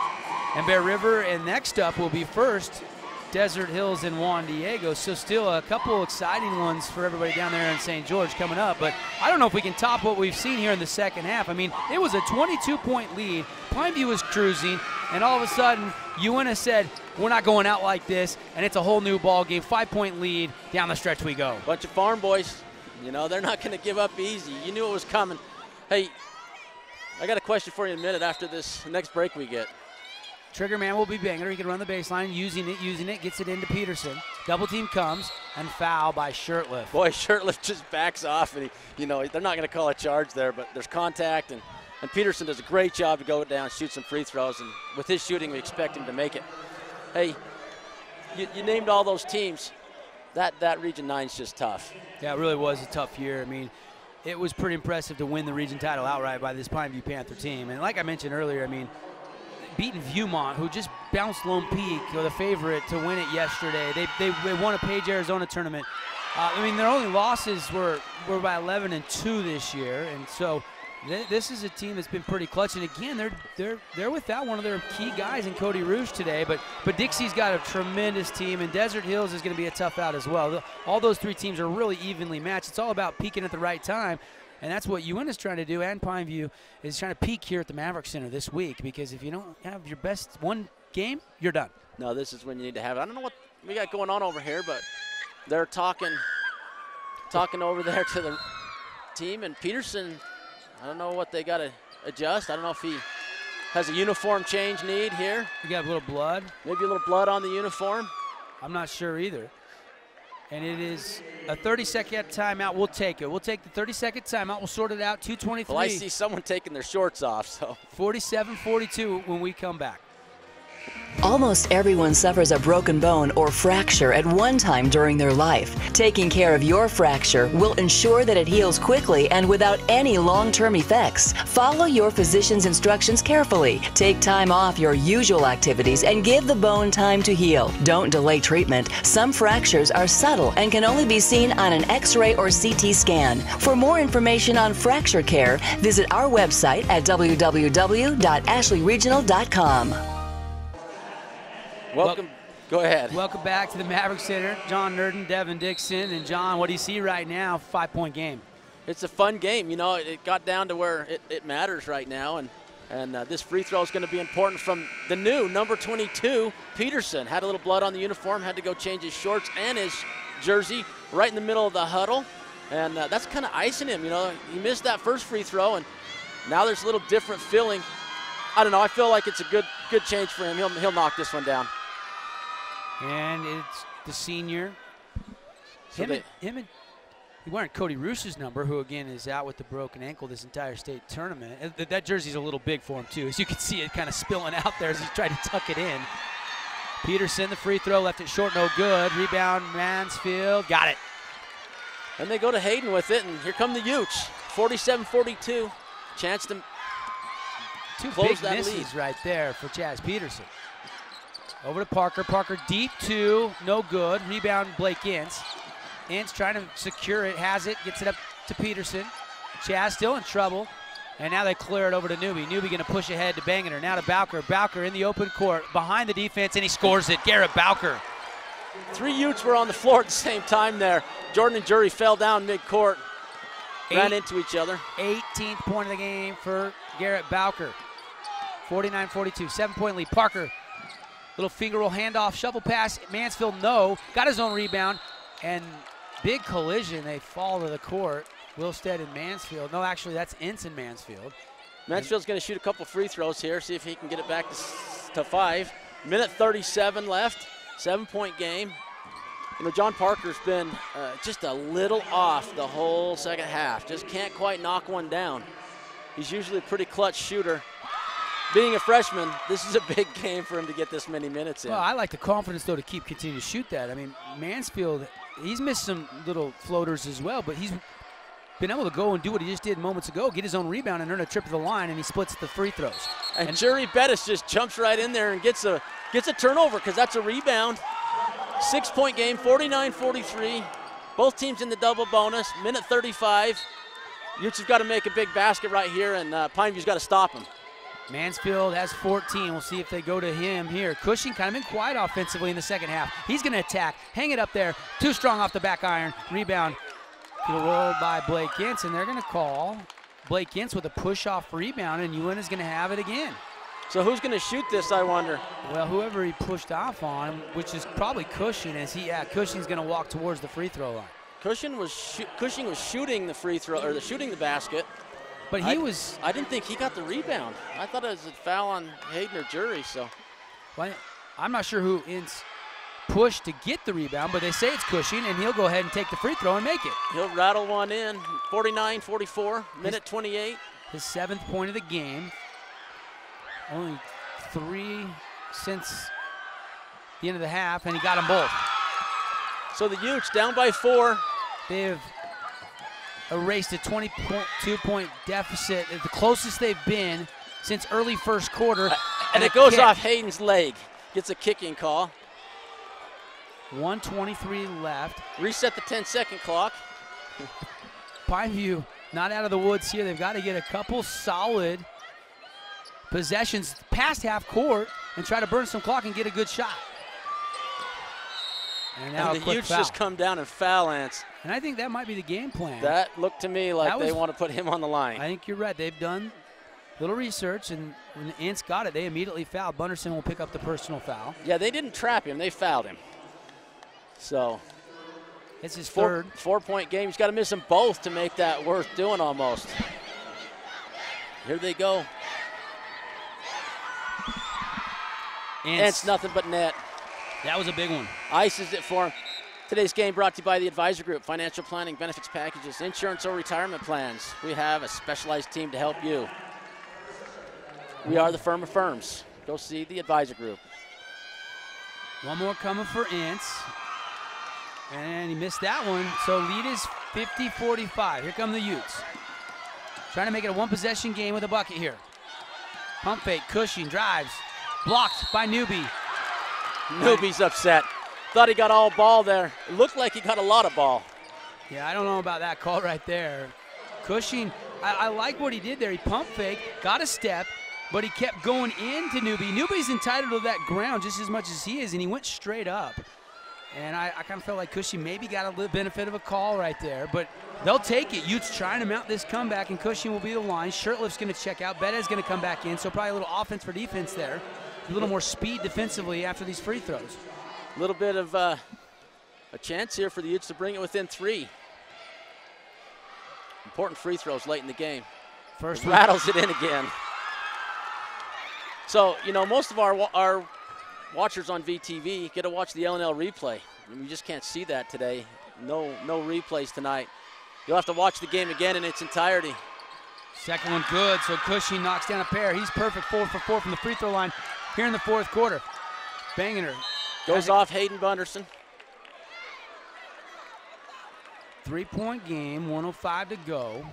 and Bear River. And next up will be first Desert Hills in Juan Diego. So still a couple exciting ones for everybody down there in St. George coming up. But I don't know if we can top what we've seen here in the second half. I mean, it was a 22-point lead. Pineview was cruising, and all of a sudden, Uintah said, we're not going out like this, and it's a whole new ball game. 5-point lead, down the stretch we go. Bunch of farm boys. You know, they're not going to give up easy. You knew it was coming. Hey, I got a question for you in a minute after this next break we get. Trigger man will be Bangerter. He can run the baseline, using it, gets it into Peterson. Double team comes, and foul by Shirtliff. Boy, Shirtliff just backs off, and they're not going to call a charge there, but there's contact, and Peterson does a great job to go down, shoot some free throws, and with his shooting, we expect him to make it. Hey, you named all those teams. That Region 9's just tough. Yeah, it really was a tough year. I mean, it was pretty impressive to win the region title outright by this Pineview Panther team. And like I mentioned earlier, I mean, beating Viewmont, who just bounced Lone Peak, the favorite, to win it yesterday. They won a Page, Arizona tournament. I mean, their only losses were by 11-2 this year, and so this is a team that's been pretty clutch. And again, they're without one of their key guys in Cody Rouge today, but Dixie's got a tremendous team, and Desert Hills is going to be a tough out as well. All those three teams are really evenly matched. It's all about peaking at the right time. And that's what Uintah's trying to do, and Pineview is trying to peak here at the Maverick Center this week, because if you don't have your best one game, you're done. No, this is when you need to have it. I don't know what we got going on over here, but they're talking over there to the team, and Peterson, I don't know what they got to adjust. I don't know if he has a uniform change need here. You got a little blood? Maybe a little blood on the uniform. I'm not sure either. And it is a 30-second timeout. We'll take it. We'll take the 30-second timeout. We'll sort it out. 2:23. Well, I see someone taking their shorts off. So 47-42 when we come back. Almost everyone suffers a broken bone or fracture at one time during their life. Taking care of your fracture will ensure that it heals quickly and without any long-term effects. Follow your physician's instructions carefully. Take time off your usual activities and give the bone time to heal. Don't delay treatment. Some fractures are subtle and can only be seen on an X-ray or CT scan. For more information on fracture care, visit our website at www.ashleyregional.com. Welcome. Go ahead. Welcome back to the Maverick Center. John Nurden, Devin Dixon, and John, what do you see right now? 5-point game. It's a fun game. You know, it got down to where it matters right now, and this free throw is going to be important from the new number 22, Peterson. Had a little blood on the uniform, had to go change his shorts and his jersey right in the middle of the huddle, and that's kind of icing him. You know, he missed that first free throw, and now there's a little different feeling. I don't know. I feel like it's a good change for him. He'll knock this one down. And it's the senior. He's wearing Cody Rouge's number, who again is out with the broken ankle this entire state tournament. That jersey's a little big for him too, as you can see it kind of spilling out there as he's trying to tuck it in. Peterson, the free throw, left it short, no good. Rebound, Mansfield, got it. And they go to Hayden with it, and here come the Utes. 47-42, chance to close that lead. Two big misses right there for Chaz Peterson. Over to Parker. Parker deep two, no good. Rebound, Blake Ince. Ince trying to secure it, has it, gets it up to Peterson. Chaz still in trouble, and now they clear it over to Newby. Newby going to push ahead to Bangeter. Now to Bowker. Bowker in the open court, behind the defense, and he scores it. Garrett Bowker. Three Utes were on the floor at the same time there. Jordan and Jury fell down mid-court, ran into each other. 18th point of the game for Garrett Bowker. 49-42, 7-point lead. Parker. Little finger roll handoff, shovel pass. Mansfield, no. Got his own rebound. And big collision. They fall to the court. Wilstead and Mansfield. No, actually, that's Ince and Mansfield. Mansfield's going to shoot a couple free throws here, see if he can get it back to 5. Minute 37 left. 7-point game. You know, John Parker's been just a little off the whole second half. Just can't quite knock one down. He's usually a pretty clutch shooter. Being a freshman, this is a big game for him to get this many minutes in. Well, I like the confidence, though, to continue to shoot that. I mean, Mansfield, he's missed some little floaters as well, but he's been able to go and do what he just did moments ago, get his own rebound and earn a trip to the line, and he splits the free throws. And Jerry Bettis just jumps right in there and gets a turnover, because that's a rebound. 6-point game, 49-43. Both teams in the double bonus, minute 35. Utes have got to make a big basket right here, and Pineview's got to stop him. Mansfield has 14. We'll see if they go to him here. Cushing kind of been quiet offensively in the second half. He's going to attack, hang it up there. Too strong off the back iron. Rebound. Rolled by Blake Ince, and they're going to call Blake Ince with a push-off rebound, and Uintah is going to have it again. So who's going to shoot this, I wonder? Well, whoever he pushed off on, which is probably Cushing, Cushing's going to walk towards the free throw line. Cushing was shooting the free throw, or shooting the basket. But I didn't think he got the rebound. I thought it was a foul on Hayden or Jury. So, well, I'm not sure who Ince pushed to get the rebound, but they say it's Cushing, and he'll go ahead and take the free throw and make it. He'll rattle one in. 49-44, minute 28. His 7th point of the game. Only 3 since the end of the half, and he got them both. So the Utes down by 4. They've erased a 22-point deficit. The closest they've been since early first quarter. And it goes off Hayden's leg. Gets a kicking call. 1:23 left. Reset the 10-second clock. Pineview not out of the woods here. They've got to get a couple solid possessions past half court and try to burn some clock and get a good shot. And now the Utes just come down and foul Ants. And I think that might be the game plan. That looked to me like they want to put him on the line. I think you're right. They've done a little research, and when the Ants got it, they immediately fouled. Bunderson will pick up the personal foul. Yeah, they didn't trap him. They fouled him. So it's his third. 4-point game. He's got to miss them both to make that worth doing almost. Here they go. Ants nothing but net. That was a big one. Ices it for him. Today's game brought to you by the Advisor Group, financial planning, benefits packages, insurance or retirement plans. We have a specialized team to help you. We are the firm of firms. Go see the Advisor Group. One more coming for Ants. And he missed that one. So lead is 50-45. Here come the Utes. Trying to make it a one-possession game with a bucket here. Pump fake, Cushing drives. Blocked by Newby. Newby's upset. Thought he got all ball there. It looked like he got a lot of ball. Yeah, I don't know about that call right there. Cushing, I like what he did there. He pump fake, got a step, but he kept going into Newby. Newby's entitled to that ground just as much as he is, and he went straight up. And I kind of felt like Cushing maybe got a little benefit of a call right there, but they'll take it. Utes trying to mount this comeback, and Cushing will be the line. Shirtlift's going to check out. Betta's going to come back in, so probably a little offense for defense there. A little more speed defensively after these free throws. A little bit of a chance here for the Utes to bring it within 3. Important free throws late in the game. First rattles it in again. So, you know, most of our watchers on VTV get to watch the L&L replay. You just can't see that today. No replays tonight. You'll have to watch the game again in its entirety. Second one good, so Cushing knocks down a pair. He's perfect 4 for 4 from the free throw line here in the fourth quarter. Banging her. Goes off Hayden Bunderson. 3-point game, 1:05 to go.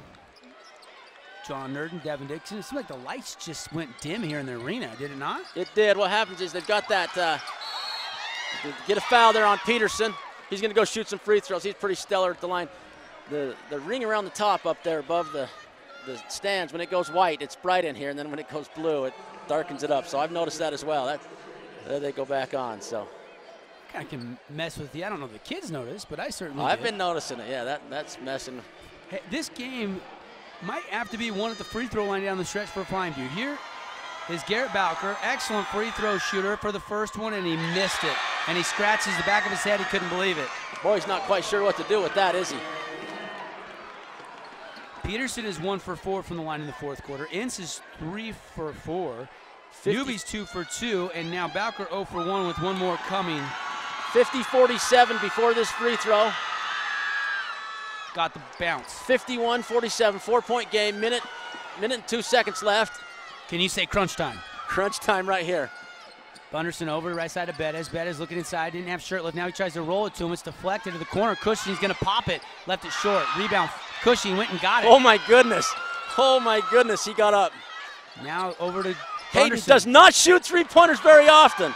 John Nerd and Devin Dixon. It seemed like the lights just went dim here in the arena, did it not? It did. What happens is they've got that, get a foul there on Peterson. He's going to go shoot some free throws. He's pretty stellar at the line. The ring around the top up there above the stands, when it goes white, it's bright in here, and then when it goes blue, it darkens it up. So I've noticed that as well. There they go back on. So kind of can mess with you. I don't know if the kids notice, but I certainly I've did. been noticing it. Yeah, that's messing. Hey, this game might have to be one at the free throw line down the stretch for Pineview. Here is Garrett Bowker, excellent free throw shooter for the first one, and he missed it. And he scratches the back of his head. He couldn't believe it. The boy's not quite sure what to do with that, is he? Peterson is 1 for 4 from the line in the fourth quarter. Ince is 3 for 4. Newby's 2 for 2, and now Bowker 0 for 1 with one more coming. 50-47 before this free throw. Got the bounce. 51-47, 4-point game, minute and 2 seconds left. Can you say crunch time? Crunch time right here. Bunderson over, right side of Bettis. Bettis looking inside, didn't have Shirtlift. Now he tries to roll it to him. It's deflected to the corner. Cushing's going to pop it. Left it short. Rebound. Cushing went and got it. Oh, my goodness. Oh, my goodness. He got up. Now over to Hayden Bunderson. does not shoot three-pointers very often.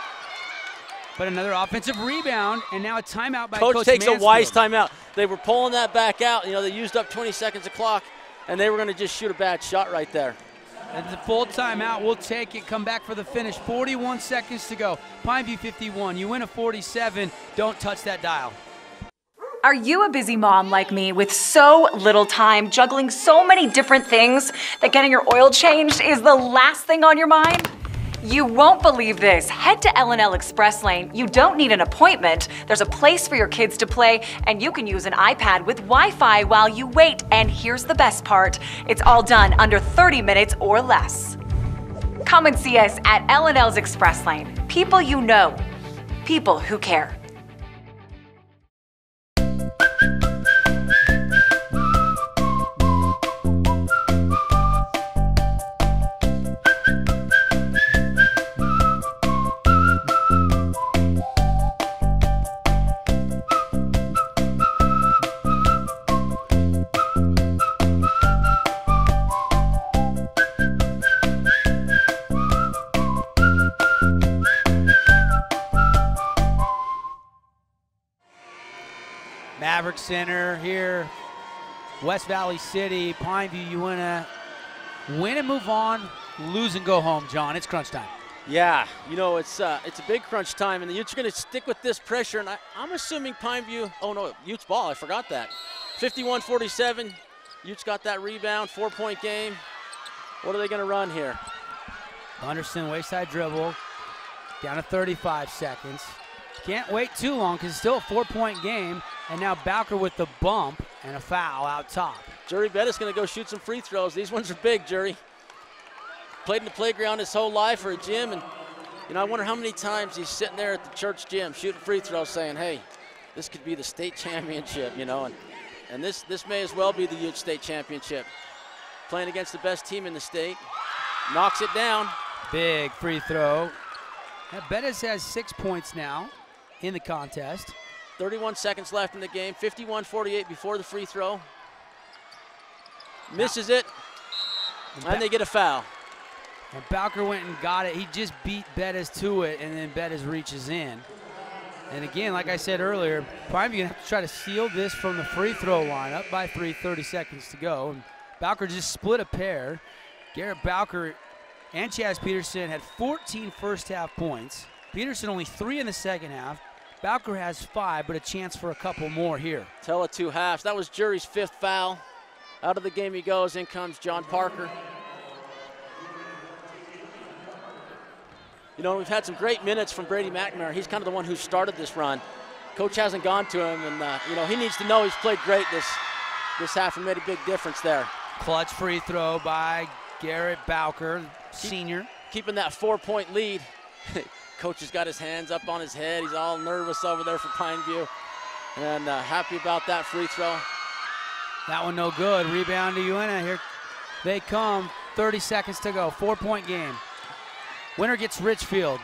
But another offensive rebound, and now a timeout by Coach takes Mansfield. a wise timeout. They were pulling that back out. You know, they used up 20 seconds of clock, and they were going to just shoot a bad shot right there. And the full timeout, we'll take it, come back for the finish. 41 seconds to go. Pineview 51, you win a 47. Don't touch that dial. Are you a busy mom like me with so little time, juggling so many different things that getting your oil changed is the last thing on your mind? You won't believe this. Head to L&L Express Lane. You don't need an appointment. There's a place for your kids to play, and you can use an iPad with Wi-Fi while you wait. And here's the best part. It's all done under 30 minutes or less. Come and see us at L&L's Express Lane. People you know. People who care. Maverick Center here, West Valley City, Pineview, Uintah. Win and move on, lose and go home, John. It's crunch time. Yeah, you know, it's a big crunch time, and the Utes are going to stick with this pressure, and I'm assuming Pineview, oh no, Utes ball, I forgot that. 51-47, Utes got that rebound, 4-point game. What are they going to run here? Anderson, wayside dribble, down to 35 seconds. Can't wait too long because it's still a 4-point game, and now Bowker with the bump and a foul out top. Jury Bettis going to go shoot some free throws. These ones are big, Jury. Played in the playground his whole life or a gym, and you know, I wonder how many times he's sitting there at the church gym shooting free throws saying, hey, this could be the state championship, you know, and this may as well be the Ute State Championship. Playing against the best team in the state. Knocks it down. Big free throw. Bettis has 6 points now in the contest. 31 seconds left in the game. 51-48 before the free throw. Misses it, and they get a foul. And Bowker went and got it. He just beat Bettis to it, and then Bettis reaches in. And again, like I said earlier, Pineview gonna have to try to seal this from the free throw line. Up by 3, 30 seconds to go. And Bowker just split a pair. Garrett Bowker and Chaz Peterson had 14 first half points. Peterson only 3 in the second half. Bowker has 5, but a chance for a couple more here. Tell it 2 halves. That was Jury's 5th foul. Out of the game he goes. In comes John Parker. You know, we've had some great minutes from Brady McNamara. He's kind of the one who started this run. Coach hasn't gone to him, and you know, he needs to know he's played great this half and made a big difference there. Clutch free throw by Garrett Bowker, senior. Keeping that 4-point lead. Coach has got his hands up on his head. He's all nervous over there for Pineview, and happy about that free throw. That one no good. Rebound to Uintah. Here they come. 30 seconds to go. 4-point game. Winner gets Richfield.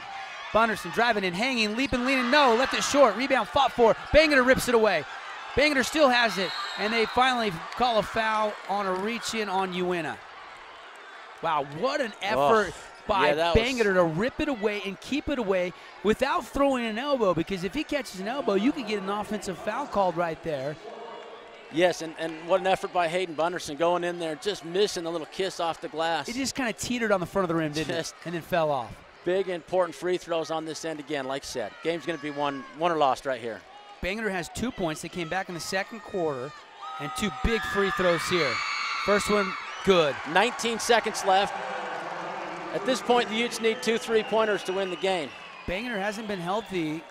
Bunderson driving in, hanging, leaping, leaning. No, left it short. Rebound fought for. Bangerter rips it away. Bangerter still has it, and they finally call a foul on a reach-in on Uintah. Wow, what an effort by Bangerter to rip it away and keep it away without throwing an elbow, because if he catches an elbow, you could get an offensive foul called right there. Yes, and what an effort by Hayden Bunderson going in there, just missing a little kiss off the glass. It just kind of teetered on the front of the rim, didn't it? And then fell off. Big, important free throws on this end again, like I said. Game's going to be won or lost right here. Bangerter has 2 points. They came back in the second quarter, and 2 big free throws here. First one, good. 19 seconds left. At this point, the Utes need 2 3-pointers to win the game. Bangerter hasn't been healthy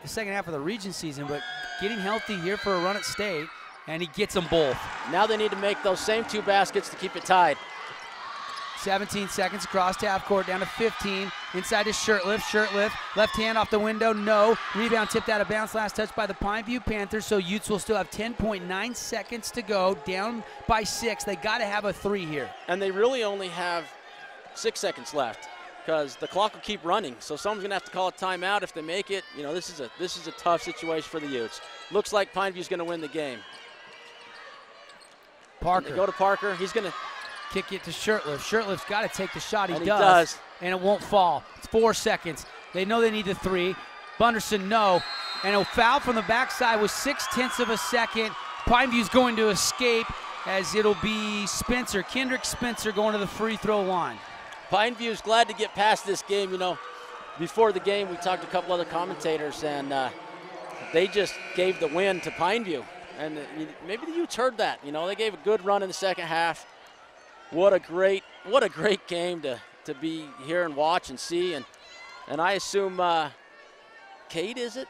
the second half of the region season, but getting healthy here for a run at state. And he gets them both. Now they need to make those same 2 baskets to keep it tied. 17 seconds across half court, down to 15. Inside is Shirtliff. Shirtliff, left hand off the window, no. Rebound tipped out of bounds, last touch by the Pineview Panthers, so Utes will still have 10.9 seconds to go, down by 6. They got to have a 3 here. And they really only have 6 seconds left, because the clock will keep running. So someone's gonna have to call a timeout if they make it. You know, this is a tough situation for the Utes. Looks like Pineview's gonna win the game. Parker. They go to Parker. He's going to kick it to Shirtliff. Shirtliff's got to take the shot. He does. Does. And it won't fall. It's 4 seconds. They know they need the 3. Bunderson, no. And a foul from the backside with 0.6 of a second. Pineview's going to escape, as it'll be Spencer, Kendrick Spencer, going to the free throw line. Pineview's glad to get past this game. You know, before the game, we talked to a couple other commentators, and they just gave the win to Pineview. And maybe the Utes heard that. You know, they gave a good run in the second half. What a great game to be here and watch and see. And I assume Cade, is it,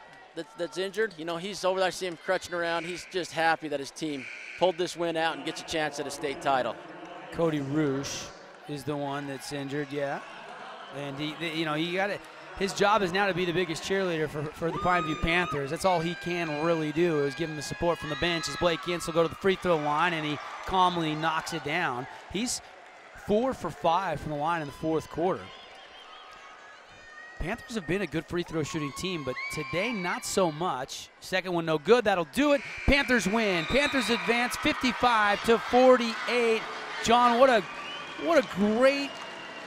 that's injured? You know, he's over there. I see him crutching around. He's just happy that his team pulled this win out and gets a chance at a state title. Cody Roosh is the one that's injured, yeah. And he got it. His job is now to be the biggest cheerleader for the Pineview Panthers. That's all he can really do, is give him the support from the bench. As Blake Ince will go to the free throw line, and he calmly knocks it down. He's 4 for 5 from the line in the fourth quarter. Panthers have been a good free throw shooting team, but today not so much. Second one no good. That'll do it. Panthers win. Panthers advance 55-48. John, what a great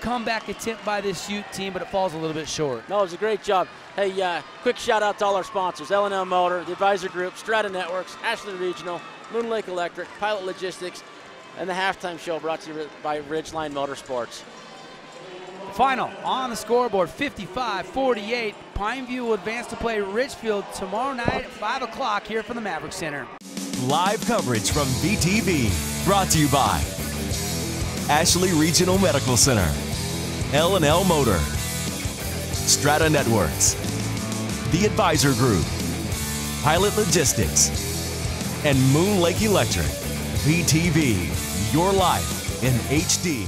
comeback attempt by this Ute team, but it falls a little bit short. No, it was a great job. Hey, quick shout out to all our sponsors: L&L Motor, the Advisor Group, Strata Networks, Ashland Regional, Moon Lake Electric, Pilot Logistics, and the halftime show brought to you by Ridgeline Motorsports. Final on the scoreboard, 55-48. Pineview will advance to play Richfield tomorrow night at 5 o'clock here from the Maverick Center. Live coverage from VTV, brought to you by Ashley Regional Medical Center, L&L Motor, Strata Networks, The Advisor Group, Pilot Logistics, and Moon Lake Electric. VTV, your life in HD.